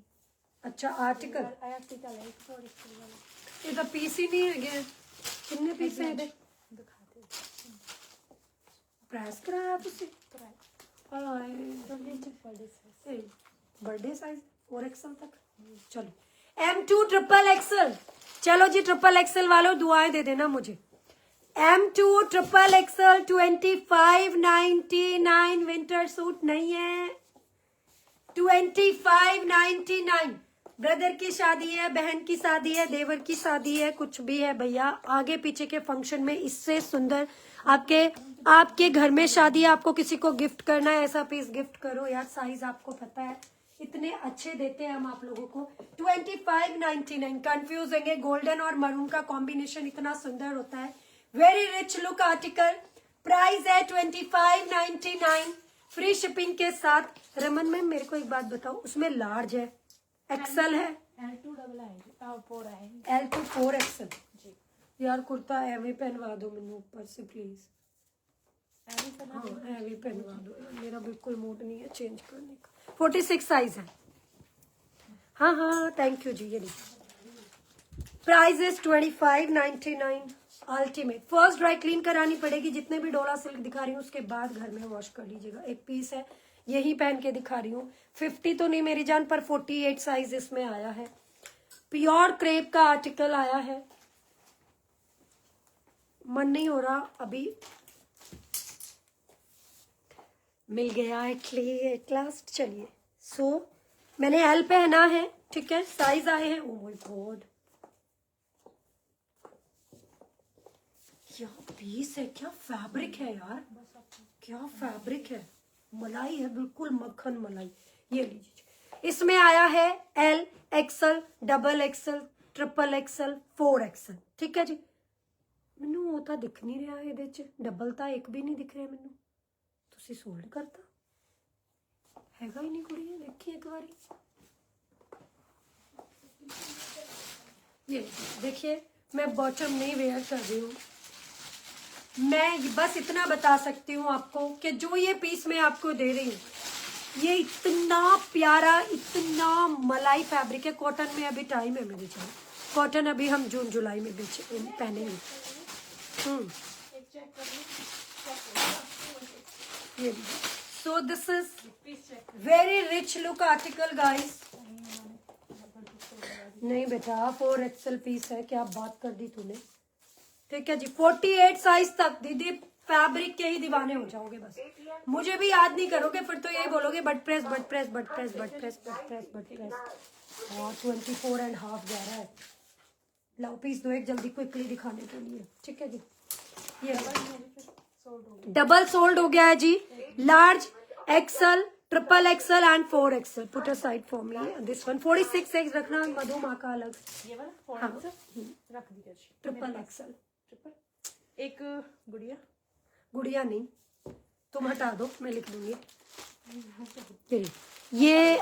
ਅੱਛਾ ਆਰਟੀਕਲ, आर्टिकल है एक 46 वाला। ਇਹ ਤਾਂ ਪੀਸ ਹੀ ਨਹੀਂ ਹੈਗੇ। ਕਿੰਨੇ ਪੀਸ ਹੈ ਇਹਦੇ? दिखाते ਪ੍ਰੈਸ ਕਰਾਇਆ ਤੁਸੀਂ? ਹਾਏ हैं। बर्थडे साइज 4XL तक। चलो M2 ट्रिपल एक्सल, चलो जी ट्रिपल एक्सल वालों दुआएं दे देना मुझे। M2 triple axle 2599, winter suit नहीं है, 2599। ब्रदर की शादी है, बहन की शादी है, देवर की शादी है, कुछ भी है भैया, आगे पीछे के फंक्शन में इससे सुंदर आपके घर में शादी है, आपको किसी को गिफ्ट करना है, ऐसा पीस गिफ्ट करो यार। साइज आपको पता है, इतने अच्छे देते हैं हम आप लोगों को। 2599 कंफ्यूज होंगे, गोल्डन और मरून का कॉम्बिनेशन इतना सुंदर होता है। Very rich look article, price है 2599, फ्री शिपिंग के साथ। रमन मैम मेरे को एक बात बताओ, उसमें लार्ज है, एक्सल है, L2 डबल आएगी, 4 आएगी L2 4XL जी। यार कुर्ता एवे पहनवा दो मैंने ऊपर से प्लीज। ऐसे करना हाँ एवे पहनवा दो, मेरा बिल्कुल मूड नहीं है चेंज करने का। 46 साइज है। हाँ हाँ थैंक यू जी। ये price is 2599 ultimate. First dry clean करानी पड़ेगी, जितने भी डोला सिल्क दिखा रही हूँ उसके बाद घर में वॉश कर लीजिएगा। एक पीस है, यही पहन के दिखा रही हूँ। 50 तो नहीं मेरी जान, पर 48 साइज इसमें आया है। प्योर क्रेप का आर्टिकल आया है। मन नहीं हो रहा अभी, मिल गया एट लास्ट। चलिए सो मैंने एल पहना है, ठीक है, साइज आए हैं। ओह माय गॉड क्या पीस है, क्या फैब्रिक है यार, क्या फैब्रिक है, मलाई है बिल्कुल मक्खन मलाई। ये लीजिए, इसमें आया है L XL, double axle, triple axle, 4XL, ठीक है जी। ਮੈਨੂੰ ਉਹ ਤਾਂ ਦਿਖ ਨਹੀਂ ਰਿਹਾ ਇਹਦੇ ਚ, ਡਬਲ ਤਾਂ ਇੱਕ ਵੀ ਨਹੀਂ ਦਿਖ ਰਿਹਾ ਮੈਨੂੰ। ਤੁਸੀਂ ਸੋਲਡ ਕਰਤਾ ਹੈਗਾ ਹੀ ਨਹੀਂ ਕੁੜੀਏ, ਦੇਖੀ ਇੱਕ ਵਾਰੀ। ये देखिए मैं बॉटम नहीं वेयर कर रही हूँ, मैं बस इतना बता सकती हूँ आपको कि जो ये पीस मैं आपको दे रही हूँ, ये इतना प्यारा, इतना मलाई फैब्रिक है। कॉटन में अभी टाइम है मेरे जान, कॉटन अभी हम जून जुलाई में पहनेंगे। ये सो this is very rich look article guys. नहीं बेटा 4XL पीस है, क्या बात कर दी तूने, ठीक है जी। 48 साइज तक दीदी फैब्रिक के ही दीवाने हो जाओगे बस, मुझे भी याद नहीं करोगे, फिर तो यही बोलोगे but press but press but press but press but press but press. और 24.5 जा रहा है। लाओ पीस दो एक जल्दी क्विकली दिखाने के लिए, ठीक है जी। ये डबल सोल्ड हो गया है जी, large XL, triple XL and 4XL। Put aside for me this one. 46 size रखना मधुमाका अलग, ये वाला हाँ। 4 रख दिया जी। Triple axle. ट्रिपल एक गुड़िया, गुड़िया नहीं, तुम हटा दो मैं लिख दूंगी। ये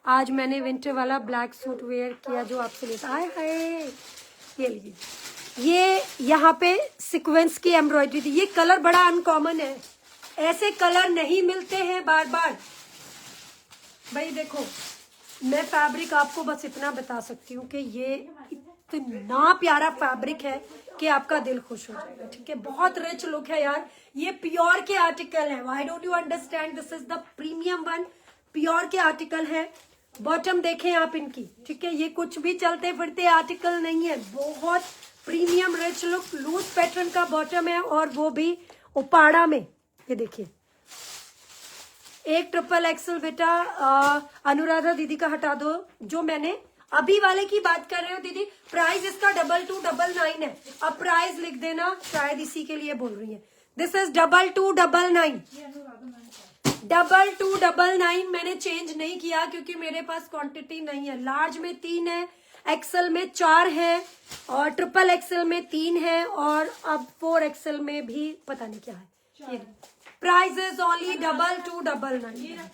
आज मैंने विंटर वाला ब्लैक सूट वेयर किया जो आपसे लेता आए हाय। ये लीजिए, ये यहाँ पे सीक्वेंस की एम्ब्रॉयडरी थी। ये कलर बड़ा अनकॉमन है, ऐसे कलर नहीं मिलते हैं बार बार। भाई देखो, मैं फैब्रिक आपको बस इतना बता सकती हूँ कि ये इतना प्यारा फैब्रिक है कि आपका दिल खुश हो जाएगा। ठीक है, बहुत रिच लुक है यार। ये प्योर के आर्टिकल है। Why don't you understand, this is the premium one. Pure के आर्टिकल है। बॉटम देखें आप इनकी, ठीक है, ये कुछ भी चलते फिरते आर्टिकल नहीं है। बहुत premium rich look, loose pattern का बॉटम है और वो भी उपाड़ा में। ये देखिए, एक ट्रिपल एक्सल बेटा अनुराधा दीदी का हटा दो। जो मैंने अभी वाले की बात कर रहे हो दीदी, प्राइस इसका 2299 है। अब प्राइस लिख देना, शायद इसी के लिए बोल रही है। This is 2299, 2299। मैंने चेंज नहीं किया क्योंकि मेरे पास क्वांटिटी नहीं है। लार्ज में 3 है, एक्सल में 4 है और ट्रिपल एक्सल में 3 है और अब 4 एक्सल में भी पता नहीं क्या है। ये price is only 2299,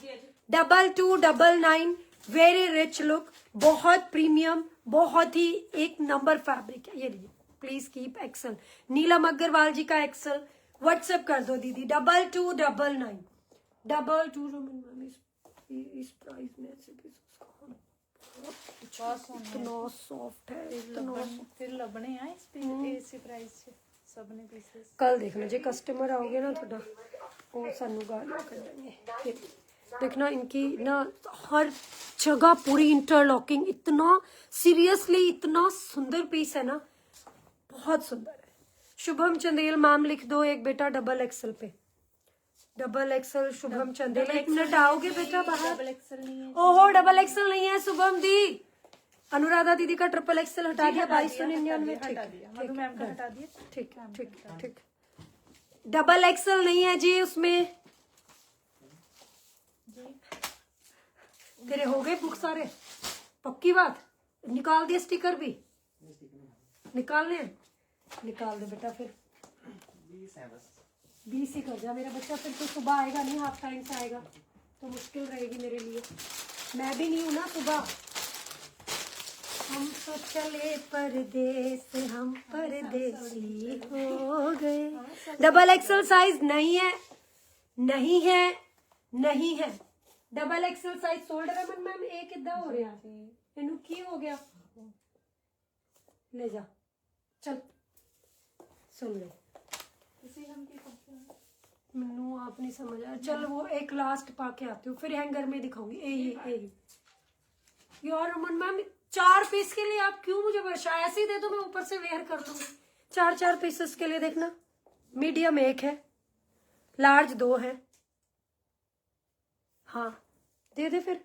2299। Very rich look, बहुत प्रीमियम, बहुत ही एक नंबर फैब्रिक है। ये लीजिए, प्लीज कीप एक्सल। नीलम अग्रवाल जी का एक्सल व्हाट्सएप कर दो दीदी, 2299, 2299। इस प्राइस में ऐसे इतना सॉफ्ट है, इतना। फिर लबने आ इस पे इसी प्राइस से सबने पीसेस। कल देखना जे कस्टमर आओगे ना थोड़ा, वो सानू गालियां करेंगे। देखना इनकी ना हर जगह पूरी इंटरलॉकिंग, इतना सीरियसली इतना सुंदर पीस है ना, बहुत सुंदर है। शुभम चंदेल मैम लिख दो एक बेटा डबल एक्सल पे, double axle Shubham Chandel. 1 minute आओगे बेटा बाहर? डबल एक्सल नहीं है। ओहो, डबल एक्सल नहीं है शुभम दी। अनुराधा दीदी का ट्रिपल एक्सल हटा दिया, 2299। हटा दिया, मधु मैम का हटा दिया। ठीक ठीक ठीक। डबल एक्सल नहीं है जी उसमें। तेरे हो गए बुक सारे? पक्की बात? निकाल दिए स्टिकर भी? निकालने हैं? निकाल दे बेटा। फिर 20 ही कर जा मेरा बच्चा, फिर तो सुबह आएगा नहीं, हाफ टाइम से आएगा तो मुश्किल रहेगी मेरे लिए। मैं भी नहीं हूं ना सुबह। हम तो चले परदेस, हम परदेसी हो गए। डबल एक्सल साइज नहीं है, नहीं है, नहीं है। Double XL size sold Raman ma'am एक किदा हो रहा इनू की हो गया? ले जा, चल सुन ले। मैनू आप नहीं समझ आया। चल वो एक लास्ट पाके आती हूँ, फिर हैंगर में दिखाऊंगी। यही यार रमन मैम, 4 पीस के लिए आप क्यों मुझे वर्षा? ऐसे ही दे दो, मैं ऊपर से वेयर कर लूंगी। 4 पीसेस के लिए देखना। मीडियम 1 है, लार्ज 2 है। हाँ दे दे फिर।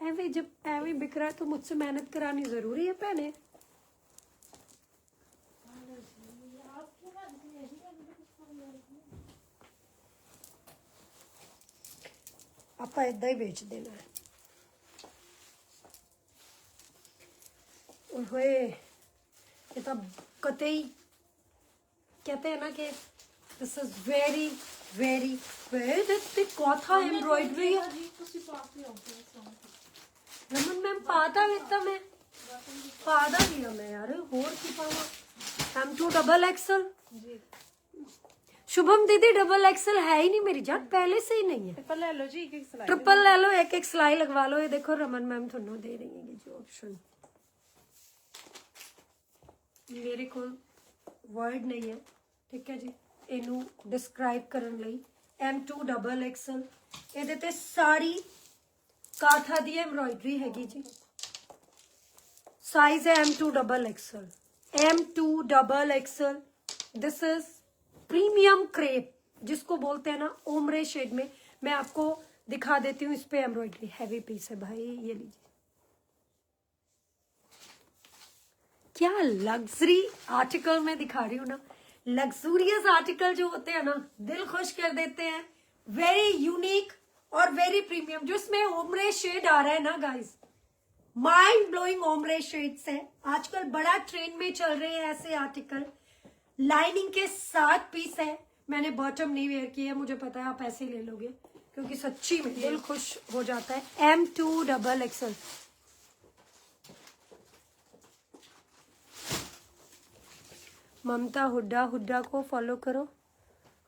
एवे जब एवे बिक रहा है तो मुझसे मेहनत करानी जरूरी है पहने। आपा इदा ही बेच देना है। ओए ये तो कतई कहते हैं ना कि this is very very very कौथा एम्ब्रॉयडरी है। रमन मैम पाता वेता मैं पादा दिया मैं यार, होर की पावा। M2 double axle. शुभम दीदी डबल एक्सल है ही नहीं मेरी जान, पहले से ही नहीं है। ट्रिपल ले लो जी, एक सिलाई ट्रिपल ले लो, एक सिलाई लगवा लो। ये देखो रमन मैम थोनों दे रही है जो ऑप्शन। मेरे को वर्ड नहीं है, ठीक है जी, इनू डिस्क्राइब करन लई। M2 डबल एक्सल, ਇਹਦੇ ਤੇ सारी काथा दी एम्ब्रॉयडरी हैगी जी। साइज है M2 double axle, M2 double axle. This is premium crepe, जिसको बोलते हैं ना ओमरे शेड में। मैं आपको दिखा देती हूँ, इस पे एम्ब्रॉयडरी हैवी पीस है भाई। ये लीजिए, क्या लग्जरी आर्टिकल मैं दिखा रही हूँ ना। लग्जूरियस आर्टिकल जो होते हैं ना, दिल खुश कर देते हैं। वेरी यूनिक और वेरी प्रीमियम। जो इसमें ओमरे शेड आ रहा है ना guys, mind blowing ombre shades है। आजकल बड़ा ट्रेंड में चल रहे हैं ऐसे आर्टिकल। लाइनिंग के साथ पीस है। मैंने बॉटम नहीं वेयर की है, मुझे पता है आप ऐसे ही ले लोगे। क्योंकि सच्ची में दिल खुश हो जाता है। M2XXL। ममता हुड्डा, हुड्डा को फॉलो करो।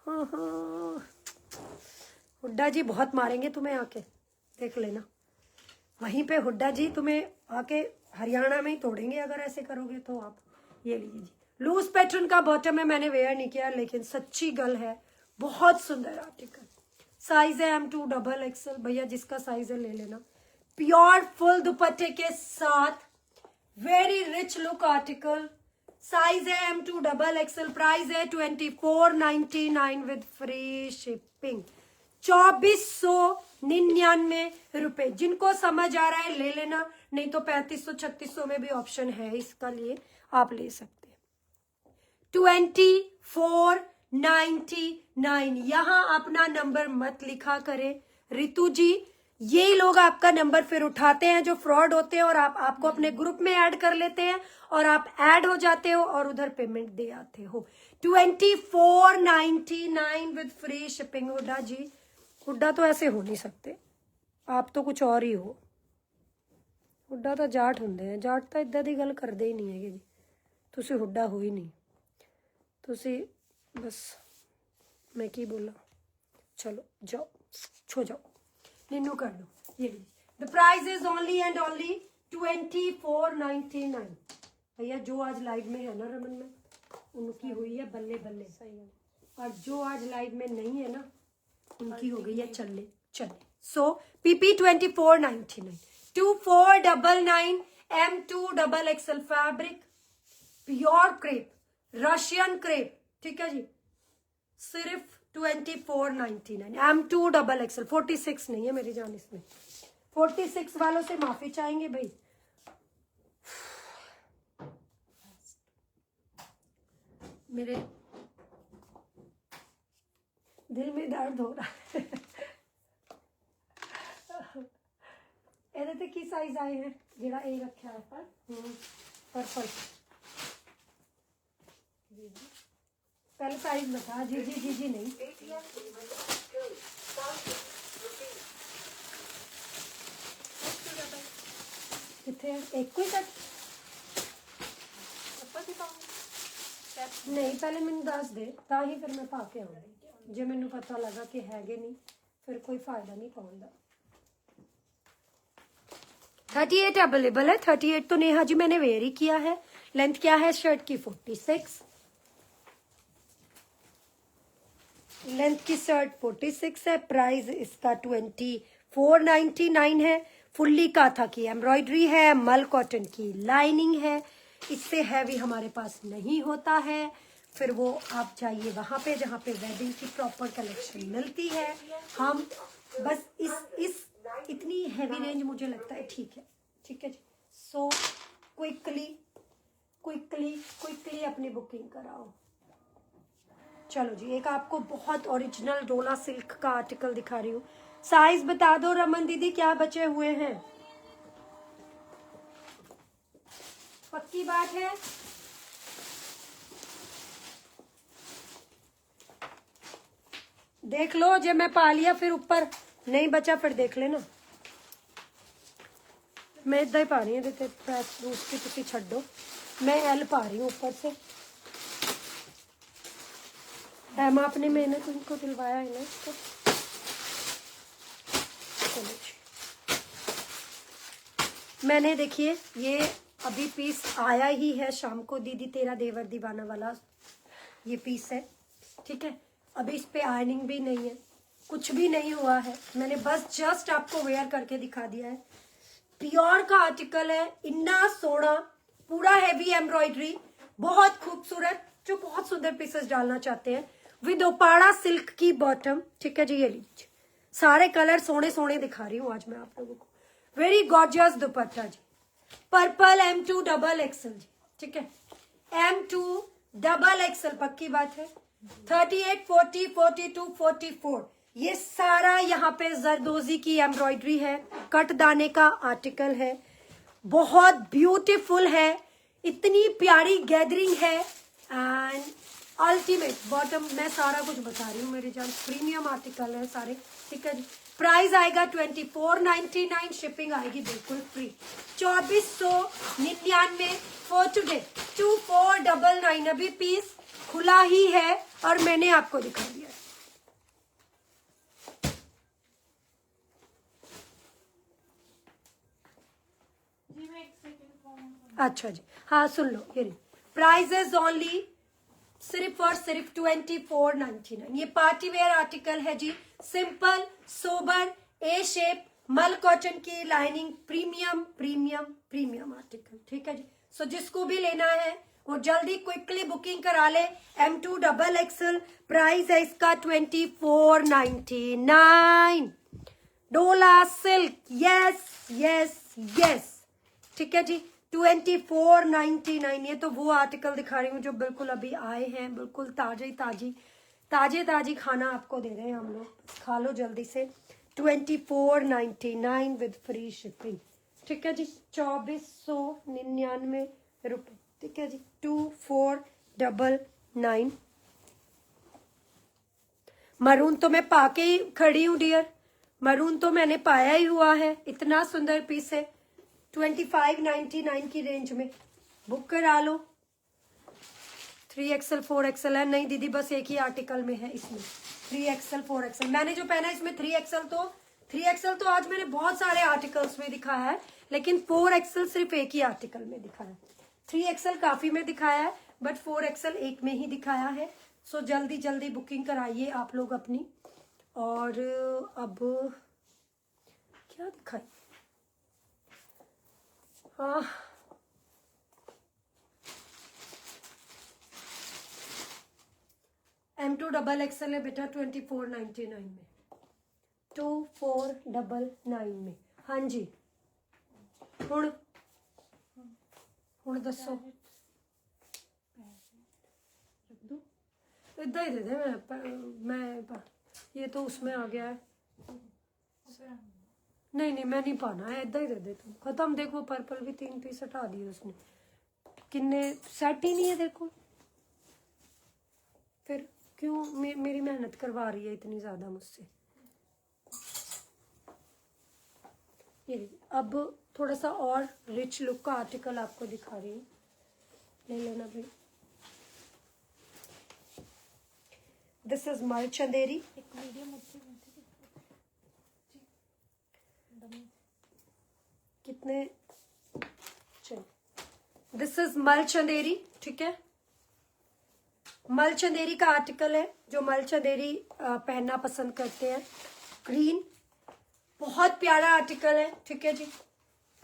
हाँ हाँ, हुड्डा जी बहुत मारेंगे तुम्हें आके, देख लेना। वहीं पे हुड्डा जी तुम्हें आके हरियाणा में ही तोड़ेंगे अगर ऐसे करोगे तो आप। ये लीजिए जी, लूज पैटर्न का बॉटम है, मैंने वेयर नहीं किया लेकिन सच्ची गल है, बहुत सुंदर आर्टिकल। साइज है M2XXL। भैया जिसका साइज है ले लेना। प्योर फुल दुपट्टे के साथ very rich look article. Size है M2XXL। प्राइस है 2499 विद फ्री शिपिंग। 2499 रुपए। जिनको समझ आ रहा है ले लेना, नहीं तो 3500-3600 में भी ऑप्शन है इसका लिए, आप ले सकते हैं। 2499। यहाँ अपना नंबर मत लिखा करें रितु जी, यही लोग आपका नंबर फिर उठाते हैं जो फ्रॉड होते हैं और आपको अपने ग्रुप में ऐड कर लेते हैं और आप ऐड हो जाते हो और उधर पेमेंट दे आते हो। 2499 विद फ्री शिपिंग। हुड्डा जी, हुड्डा तो ऐसे हो नहीं सकते, आप तो कुछ और ही हो। हुड्डा तो जाट ਹੁੰਦੇ हैं, जाट तो इदा ਦੀ ਗੱਲ ਕਰਦੇ ਹੀ ਨਹੀਂ ਹੈਗੇ ਜੀ। ਤੁਸੀਂ ਹੁੱਡਾ ਹੋ ਹੀ ਨਹੀਂ, ਤੁਸੀਂ बस मैं की बोला। चलो जाओ, छो जाओ, निन्नू कर दो। ये the price is only and only 2499। भैया जो आज लाइव में है ना रमन में, उनकी हुई है बल्ले बल्ले, सही है। और जो आज लाइव में नहीं है ना, उनकी हो गई है चले चले। सो PP 2499 2499 M2XXL fabric, pure crepe, Russian crepe, ठीक है जी। सिर्फ 2499 M2XXL। 46 नहीं है मेरी जान इसमें। 46 वालों से माफी चाहेंगे भाई। मेरे दिल में दर्द हो रहा है। ਇਹਦੇ ਤੇ ਕੀ ਸਾਈਜ਼ ਆਏ हैं ਜਿਹੜਾ ਇਹ ਰੱਖਿਆ है पर पर्पल। पहले साइज बता। जी जी जी जी नहीं, ATM payment of 2,000 rupees. कितने एक कोई कट नहीं, पहले मैंने दस दे ताही फिर मैं पा के आऊंगी। जे मैनू पता लगा कि हैगे नहीं फिर कोई फायदा नहीं पाउन दा। 38 अवेलेबल है। 38 तो नेहा जी मैंने वेयर ही किया है। लेंथ क्या है शर्ट की 46, लेंथ की शर्ट 46 है। प्राइस इसका 2499 है। फुल्ली काथा की एम्ब्रॉयडरी है, मल कॉटन की लाइनिंग है। इससे हैवी हमारे पास नहीं होता है। फिर वो आप जाइए वहां पे जहाँ पे वेडिंग की प्रॉपर कलेक्शन मिलती है। हम बस इस इतनी हैवी रेंज मुझे लगता है ठीक है, ठीक है जी। सो क्विकली अपनी बुकिंग कराओ। चलो जी, एक आपको बहुत ओरिजिनल डोला सिल्क का आर्टिकल दिखा रही हूँ। साइज बता दो रमन दीदी, क्या बचे हुए हैं? पक्की बात है। देख लो, जब मैं पा लिया फिर ऊपर नहीं बचा फिर देख लेना। मैं इदा ही पा रही हूँ, प्रेस दूसरी तुसी छड्डो। मैं L पा रही हूँ ऊपर से। एम आपने मेहनत उनको दिलवाया है ना इसको। चलो जी, मैंने देखिए ये अभी पीस आया ही है शाम को। दीदी तेरा देवर दीवाना वाला ये पीस है, ठीक है। अभी इस पे आयरनिंग भी नहीं है, कुछ भी नहीं हुआ है। मैंने बस जस्ट आपको वेयर करके दिखा दिया है। प्योर का आर्टिकल है, इतना सोना, पूरा हैवी एम्ब्रॉयडरी, बहुत खूबसूरत। जो बहुत सुंदर पीसेस डालना चाहते हैं विद ओपाड़ा सिल्क की बॉटम, ठीक है जी। ये लीजिए, सारे कलर सोने सोने दिखा रही हूँ आज मैं आप लोगों को। वेरी गॉर्जियस दुपट्टा जी, पर्पल M2XXL जी, ठीक है। M2XXL पक्की बात है। 38, 40, 42, 44 ये सारा यहाँ पे जरदोजी की एम्ब्रॉयडरी है। कट दाने का आर्टिकल है, बहुत ब्यूटीफुल है, इतनी प्यारी गैदरिंग है। एंड अल्टीमेट बॉटम, मैं सारा कुछ बता रही हूँ मेरे जान, प्रीमियम आर्टिकल है सारे, ठीक है जी। प्राइस आएगा 2499, शिपिंग आएगी बिल्कुल फ्री, 2499 फॉर टुडे, 2499। अभी पीस खुला ही है और मैंने आपको दिखा दिया है। अच्छा जी, हाँ सुन लो, ये प्राइस इज ओनली सिर्फ और सिर्फ 2499। ये पार्टी वेयर आर्टिकल है जी, सिंपल सोबर ए शेप मल कॉटन की lining, premium premium premium article, ठीक है जी। सो जिसको भी लेना है वो जल्दी क्विकली बुकिंग करा ले। M2 XXL, प्राइस है इसका 2499। डोला सिल्क, यस यस यस, ठीक है जी, 2499। ये तो वो आर्टिकल दिखा रही हूँ जो बिल्कुल अभी आए हैं, बिल्कुल ताजे खाना आपको दे रहे हैं हम लोग, खा लो जल्दी से। 2499 विद फ्री शिपिंग, ठीक है जी, 2499 रुपए, ठीक है जी, 2499। मरून तो मैं पाके ही खड़ी हूँ डियर, मरून तो मैंने पाया ही हुआ है, इतना सुंदर पीस है। 2599 की रेंज में बुक करा लो। 3XL 4XL है, नहीं दीदी बस एक ही आर्टिकल में है इसमें, 3XL 4XL। मैंने जो पहना है इसमें 3XL तो आज मैंने बहुत सारे आर्टिकल्स में दिखाया है, लेकिन 4XL सिर्फ एक ही आर्टिकल में दिखाया है। 3XL काफी में दिखाया है, बट 4XL एक में ही दिखाया है। सो जल्दी जल्दी बुकिंग कराइए आप लोग अपनी। और अब क्या दिखाई, हाँ M2 XXL है बेटा 2499 में, 2499 में। हाँ जी, हुण दसो, इदा ही दे दे, मैं ये तो उसमें आ गया है, नहीं मैं नहीं पाना है, इदा ही दे दे तुम, खत्म। देखो पर्पल भी 3 पीस हटा दिए उसने, किन्ने सेट ही नहीं है देखो, फिर क्यों मेरी मेहनत करवा रही है इतनी ज्यादा मुझसे। ये अब थोड़ा सा और रिच लुक का आर्टिकल आपको दिखा रही हूँ, ले लेना भाई। दिस इज मल चंदेरी, कितने चल, दिस इज मल चंदेरी, ठीक है, मल चंदेरी का आर्टिकल है। जो मल चंदेरी पहनना पसंद करते हैं, ग्रीन, बहुत प्यारा आर्टिकल है, ठीक है जी,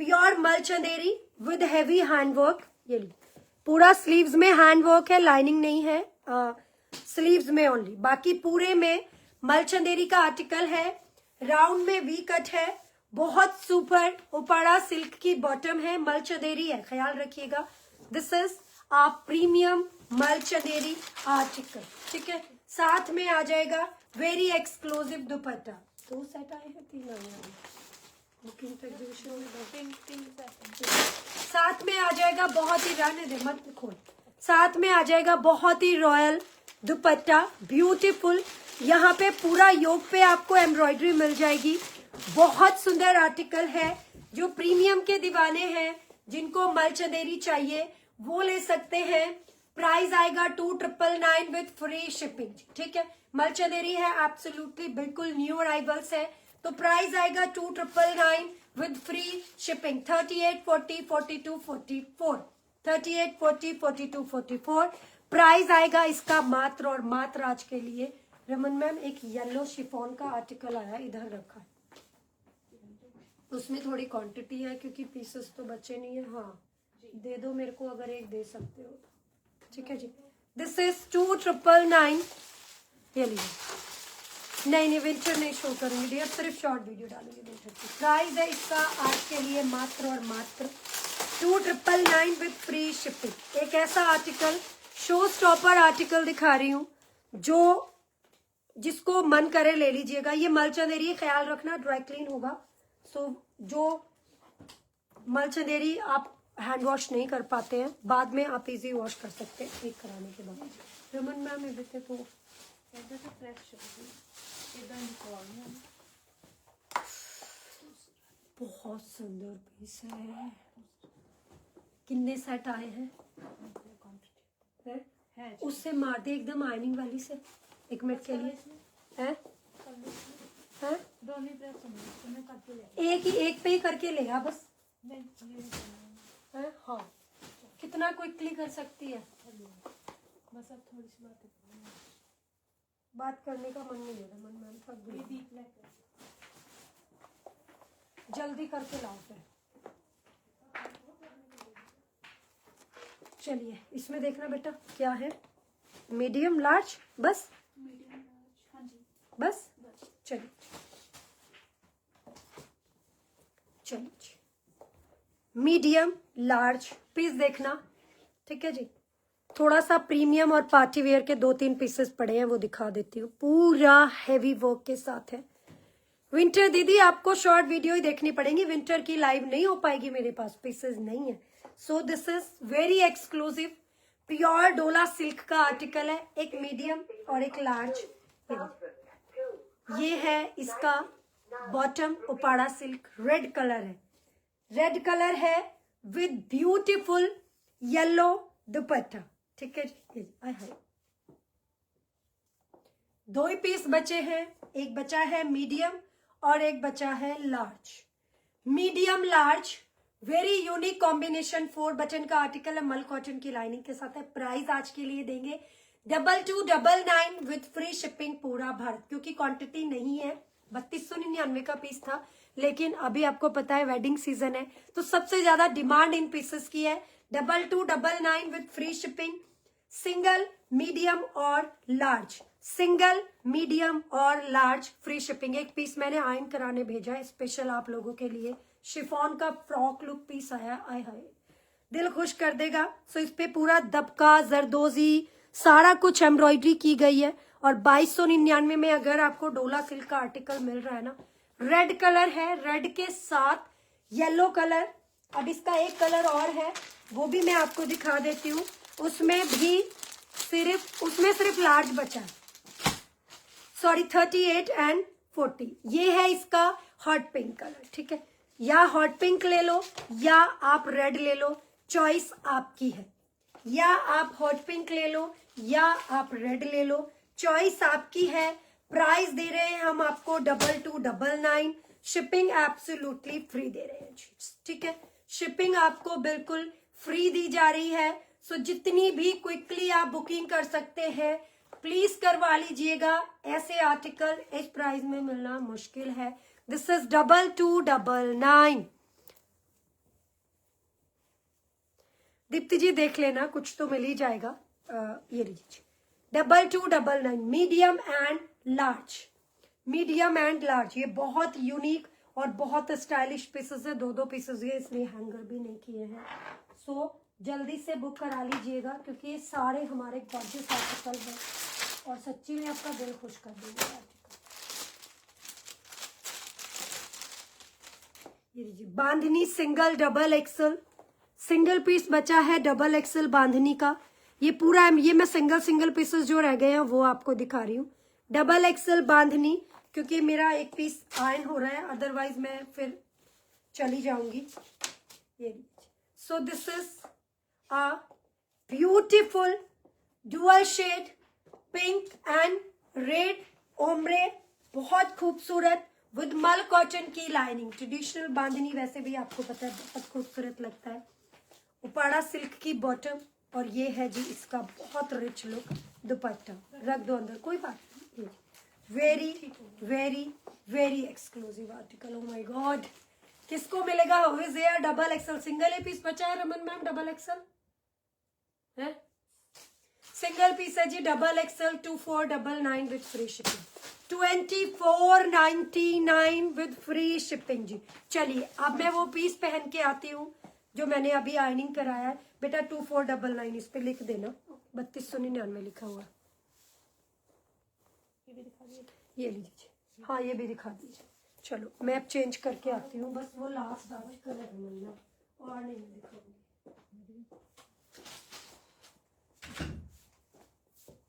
प्योर मल चंदेरी विद हैवी हैंडवर्क। ये ली, पूरा स्लीव्स में हैंडवर्क है, लाइनिंग नहीं है, स्लीव्स में ओनली, बाकी पूरे में मल चंदेरी का आर्टिकल है। राउंड में वी कट है, बहुत सुपर उपाड़ा सिल्क की बॉटम है, मल चंदेरी है, ख्याल रखिएगा। दिस इज आ प्रीमियम मल चंदेरी आर्टिकल, ठीक है। साथ में आ जाएगा वेरी एक्सक्लूसिव दुपट्टा, 2 सेट आए हैं, 3 आए हैं, बुकिंग तक साथ में आ जाएगा, बहुत ही, रहने दे मत खोल, साथ में आ जाएगा बहुत ही रॉयल दुपट्टा, ब्यूटीफुल। यहाँ पे पूरा योक पे आपको एम्ब्रॉयडरी मिल जाएगी, बहुत सुंदर आर्टिकल है। जो प्रीमियम के दीवाने हैं, जिनको मल चंदेरी चाहिए, वो ले सकते हैं। प्राइस आएगा 2999 विद फ्री शिपिंग, ठीक है। मल चंदेरी है एब्सोल्युटली बिल्कुल न्यू अराइवल्स है, तो प्राइस आएगा 2999 विद फ्री शिपिंग, 38, 40, 42, 44, 38, 40, 42, 44 प्राइस आएगा इसका मात्र और मात्र आज के लिए। रमन मैम, एक येलो शिफॉन का आर्टिकल आया, इधर रखा है, उसमें थोड़ी क्वांटिटी है क्योंकि पीसेस तो बचे नहीं है। हाँ दे दो मेरे को, अगर एक दे सकते हो, ठीक है जी। दिस इज 2999, ये लीजिए। नहीं विंटर नहीं शो करूंगी डियर, सिर्फ शॉर्ट वीडियो डालूंगी विंटर की। प्राइस है इसका आज के लिए मात्र और मात्र 2999 विद फ्री शिपिंग। एक ऐसा आर्टिकल, शो स्टॉपर आर्टिकल दिखा रही हूँ, जो जिसको मन करे ले लीजिएगा। ये मल चंदेरी, ख्याल रखना ड्राई क्लीन होगा, सो जो मल चंदेरी आप हैंड वॉश नहीं कर पाते हैं, बाद में आप इजी वॉश कर सकते हैं एक कराने के बाद। रमन मैम ये देखते तो ਇਹਦੇ ਤਾਂ ਫਰੈਸ਼ ਹੋਊਗੀ ਇਦਾਂ ਨਿਕਾਲਣਾ ਹੈ। बहुत सुंदर पीस है। कितने सेट आए हैं? है उससे मार दे एकदम आयनिंग वाली से 1 मिनट के लिए। है हैं? दोनों प्रेस होंगे तो मैं करके ले एक पे ही करके ले आ बस। नहीं ये नहीं करना है हाँ, कितना क्विकली कर सकती है। है। बस अब थोड़ी सी बात है। बात करने का मन नहीं है रमन मैम, थक ये गई। दीप लेकर जल्दी करके लाओ फिर। चलिए इसमें देखना बेटा क्या है। मीडियम लार्ज बस, मीडियम लार्ज, हाँ जी बस बस। चलिए चलिए, मीडियम लार्ज पीस देखना, ठीक है जी। थोड़ा सा प्रीमियम और पार्टी वेयर के 2-3 पीसेस पड़े हैं, वो दिखा देती हूँ। पूरा हैवी वर्क के साथ है। विंटर दीदी आपको शॉर्ट वीडियो ही देखनी पड़ेगी, विंटर की लाइव नहीं हो पाएगी, मेरे पास पीसेस नहीं है। सो this is very exclusive pure dola silk का आर्टिकल है, एक मीडियम और एक लार्ज। ये है इसका bottom, Uppada silk, red colour है, रेड कलर है विद ब्यूटीफुल येलो दुपट्टा, ठीक है जी। आय हाय, 2 ही पीस बचे हैं, एक बचा है मीडियम और एक बचा है large. Medium large very unique combination, 4 button का आर्टिकल है, मल कॉटन की लाइनिंग के साथ है। प्राइस आज के लिए देंगे 2299 विद फ्री शिपिंग पूरा भारत, क्योंकि क्वांटिटी नहीं है। 3299 का पीस था, लेकिन अभी आपको पता है वेडिंग सीजन है, तो सबसे ज्यादा डिमांड इन पीसेस की है। 2299 with free shipping, single, medium और लार्ज, सिंगल, मीडियम और लार्ज फ्री शिपिंग। एक पीस मैंने आयन कराने भेजा है स्पेशल आप लोगों के लिए, शिफॉन का फ्रॉक लुक पीस आया, आय हाय दिल खुश कर देगा। सो इस पे पूरा दबका, जरदोजी, सारा कुछ एम्ब्रॉयडरी की गई है। और 2299 में अगर आपको डोला सिल्क का आर्टिकल मिल रहा है ना, रेड कलर है, रेड के साथ येलो कलर। अब इसका एक कलर और है, वो भी मैं आपको दिखा देती हूँ। उसमें सिर्फ लार्ज बचा है, सॉरी 38 एंड 40। ये है इसका हॉट पिंक कलर, ठीक है। या हॉट पिंक ले लो या आप रेड ले लो, चॉइस आपकी है। या आप हॉट पिंक ले लो या आप रेड ले लो, चॉइस आपकी है। प्राइस दे रहे हैं हम आपको 2299, शिपिंग एब्सोल्युटली फ्री दे रहे हैं, ठीक है। शिपिंग आपको बिल्कुल फ्री दी जा रही है। सो जितनी भी क्विकली आप बुकिंग कर सकते हैं प्लीज करवा लीजिएगा। ऐसे आर्टिकल इस प्राइस में मिलना मुश्किल है। This is 2299। दीप्ति जी देख लेना, कुछ तो मिल ही जाएगा। ये लीजिए 2299, medium and large, medium and large. ये बहुत यूनिक और बहुत स्टाइलिश पीसेस है, 2-2 पीसेस है, इसलिए हैंगर भी नहीं किए हैं। सो जल्दी से बुक करा लीजिएगा, क्योंकि ये सारे हमारे गॉर्जियस आर्टिकल हैं और सच्ची में आपका दिल खुश कर देंगे आर्टिकल। ये लीजिए bandhani single, double XL, single piece बचा है डबल एक्सल बांधनी का। ये पूरा, ये मैं सिंगल पीसेस जो रह गए हैं वो आपको दिखा रही हूँ। डबल एक्सल बांधनी, क्योंकि मेरा एक पीस आयन हो रहा है, अदरवाइज मैं फिर चली जाऊंगी। ये सो this is a beautiful dual shade pink and red ombre, बहुत खूबसूरत विद मल कॉटन की लाइनिंग। ट्रेडिशनल बांधनी वैसे भी आपको पता है बहुत खूबसूरत लगता है। उपाड़ा सिल्क की बॉटम, और ये है जी इसका बहुत रिच लुक दुपट्टा। रख दो अंदर, कोई बात नहीं। Very very very exclusive article. Oh my god, किसको मिलेगा? Which are double XL, single ही पीस बचा है रमन मैम, डबल एक्सल है, सिंगल पीस है जी, double XL 2499 with free shipping, 2499 with free shipping जी। चलिए अब मैं वो पीस पहन के आती हूँ जो मैंने अभी आयनिंग कराया है। बेटा 2499 इस पे लिख देना, 3299 लिखा हुआ। ये लीजिए, हाँ ये भी दिखा दीजिए। चलो मैं अब चेंज करके आती हूँ, बस वो लास्ट कलर मिलना और नहीं दिखाऊंगी।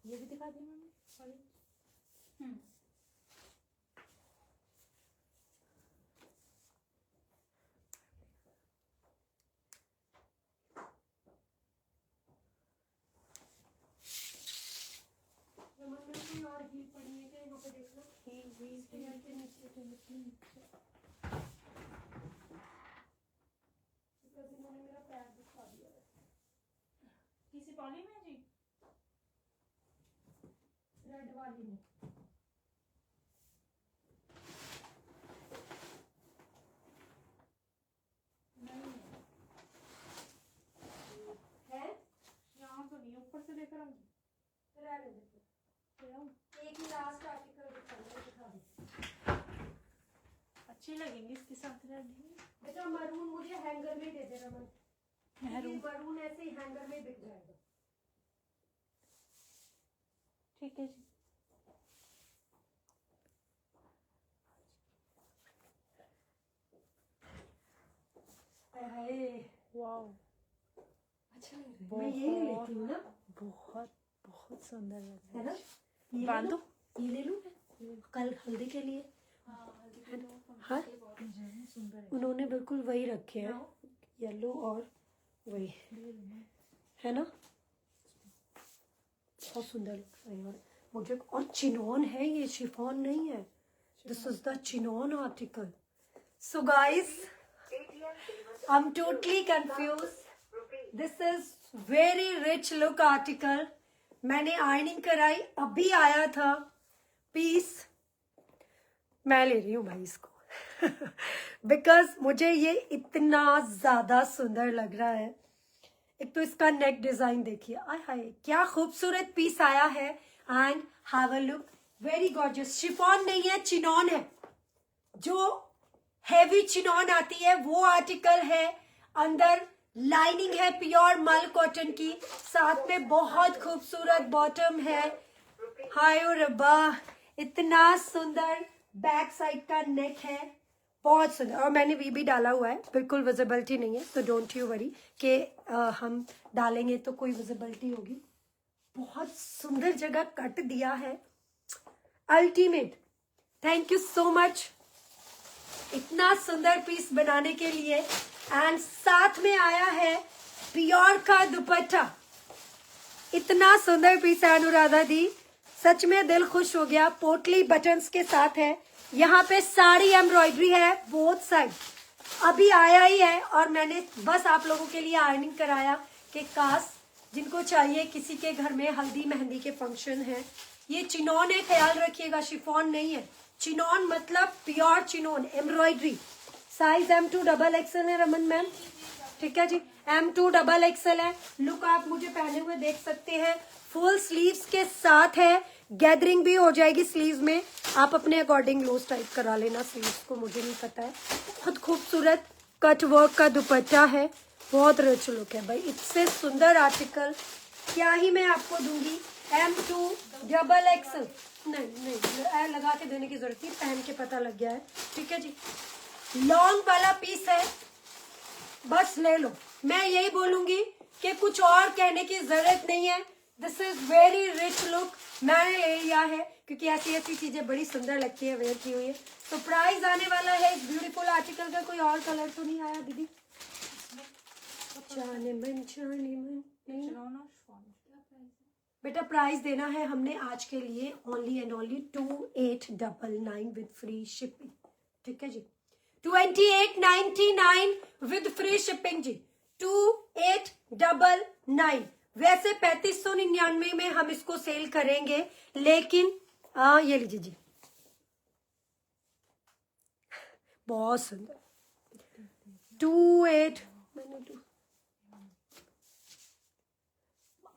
ये भी दिखा दी मम्मी। सॉरी। कोई और हील पड़ी है क्या यहाँ पे देखना? हील के नीचे तो नीचे बिकॉज़ इन्होंने मेरा पैर दिखा दिया है। किसी पॉली में जी? रेड वाली में नहीं है, यहाँ तो नहीं, ऊपर से लेकर आऊँ। रहने दे। एक ही लास्ट आर्टिकल दिखा दे। अच्छी लगेंगी इसके साथ रेड। बेटा मरून मुझे हैंगर में दे दे रमन। मरून। मरून ऐसे ही हैंगर में बिक जाएगा। ठीक है जी। हाय वाओ, अच्छा लग रहा है। मैं यही लेती हूँ ना। बहुत बहुत सुंदर लग रहा है ना? है। ये बांधो। ये ले लूँ कल हल्दी के लिए। हाँ सुंदर है। उन्होंने बिल्कुल वही रखे हैं, येलो और वही, है ना? बहुत सुंदर लग रहा है। और मुझे और चिनॉन है, ये शिफॉन नहीं है। This is the chinon article. So guys, I am totally confuse. This is very rich look article. मैंने आयरनिंग कराई, अभी आया था पीस। मैं ले रही हूँ भाई इसको बिकॉज मुझे ये इतना ज्यादा सुंदर लग रहा है। एक तो इसका नेक डिजाइन देखिए, आय हाय क्या खूबसूरत पीस आया है। And have a look, very gorgeous. Chiffon नहीं है, चिनॉन है। जो हैवी चिनॉन आती है वो आर्टिकल है। अंदर लाइनिंग है प्योर मल कॉटन की, साथ में बहुत खूबसूरत बॉटम है। हाय रब्बा, इतना सुंदर बैक साइड का नेक है, बहुत सुंदर। और मैंने वी भी डाला हुआ है, बिल्कुल विजिबिलिटी नहीं है, तो डोंट यू वरी कि हम डालेंगे तो कोई विजिबिलिटी होगी। बहुत सुंदर जगह कट दिया है, ultimate. Thank you so much इतना सुंदर पीस बनाने के लिए। एंड साथ में आया है प्योर का दुपट्टा। इतना सुंदर पीस है अनुराधा दी, सच में दिल खुश हो गया। पोटली बटन्स के साथ है, यहाँ पे सारी एम्ब्रॉयडरी है बोथ साइड। अभी आया ही है और मैंने बस आप लोगों के लिए आयरनिंग कराया कि काश जिनको चाहिए, किसी के घर में हल्दी मेहंदी के फंक्शन है। ये चिनॉन है, ख्याल रखिएगा, शिफॉन नहीं है। चिनॉन मतलब pure chinon embroidery. Size M2XXL है रमन मैम, ठीक है जी, M2XXL है। लुक आप मुझे पहने हुए देख सकते हैं, फुल स्लीव्स के साथ है। गैदरिंग भी हो जाएगी स्लीव्स में, आप अपने अकॉर्डिंग लूज टाइप करा लेना स्लीव्स को, मुझे नहीं पता है। बहुत खूबसूरत कट वर्क का दुपट्टा है, बहुत रिच लुक है भाई। इससे सुंदर आर्टिकल क्या ही मैं आपको दूंगी। M2XXL नहीं लगा के देने की जरूरत नहीं, पहन के पता लग गया है, ठीक है जी। लॉन्ग वाला पीस है, बस ले लो। मैं यही बोलूंगी कि कुछ और कहने की जरूरत नहीं है। This is very rich look, मैंने ले लिया है क्योंकि ऐसी ऐसी चीजें बड़ी सुंदर लगती है वेयर की हुई है। तो प्राइस आने वाला है इस ब्यूटीफुल आर्टिकल का। कोई और कलर तो नहीं आया दीदी? जाने मन नहीं। बेटा प्राइस देना है हमने आज के लिए only and only 2899 with free shipping, ठीक है जी। 2899 विद फ्री शिपिंग जी, 2899। वैसे 3599 में हम इसको सेल करेंगे, लेकिन ये लीजिए जी, बहुत सुंदर। 28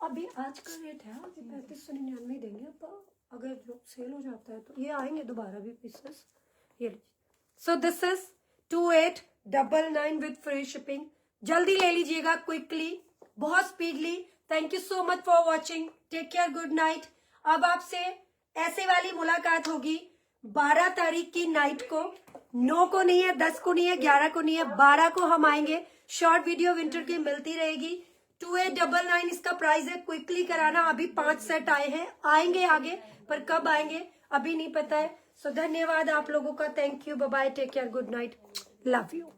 अभी आज का रेट है 3599 देंगे आप। अगर जो सेल हो जाता है तो ये आएंगे दोबारा भी पीसेस। ये लीजिए, so this is 2899 with free shipping. जल्दी ले लीजिएगा, क्विकली, बहुत speedily. Thank you so much for watching, take care, good night. अब आपसे ऐसे वाली मुलाकात होगी 12 तारीख की नाइट को। 9 को नहीं है, 10 को नहीं है, 11 को नहीं है, 12 को हम आएंगे। शॉर्ट वीडियो विंटर की मिलती रहेगी। 2899 इसका प्राइस है। क्विकली कराना, अभी 5 सेट आए हैं, आएंगे आगे, पर कब आएंगे अभी नहीं पता है। सो धन्यवाद आप लोगों का, thank you, bye bye, take care, good night, love you.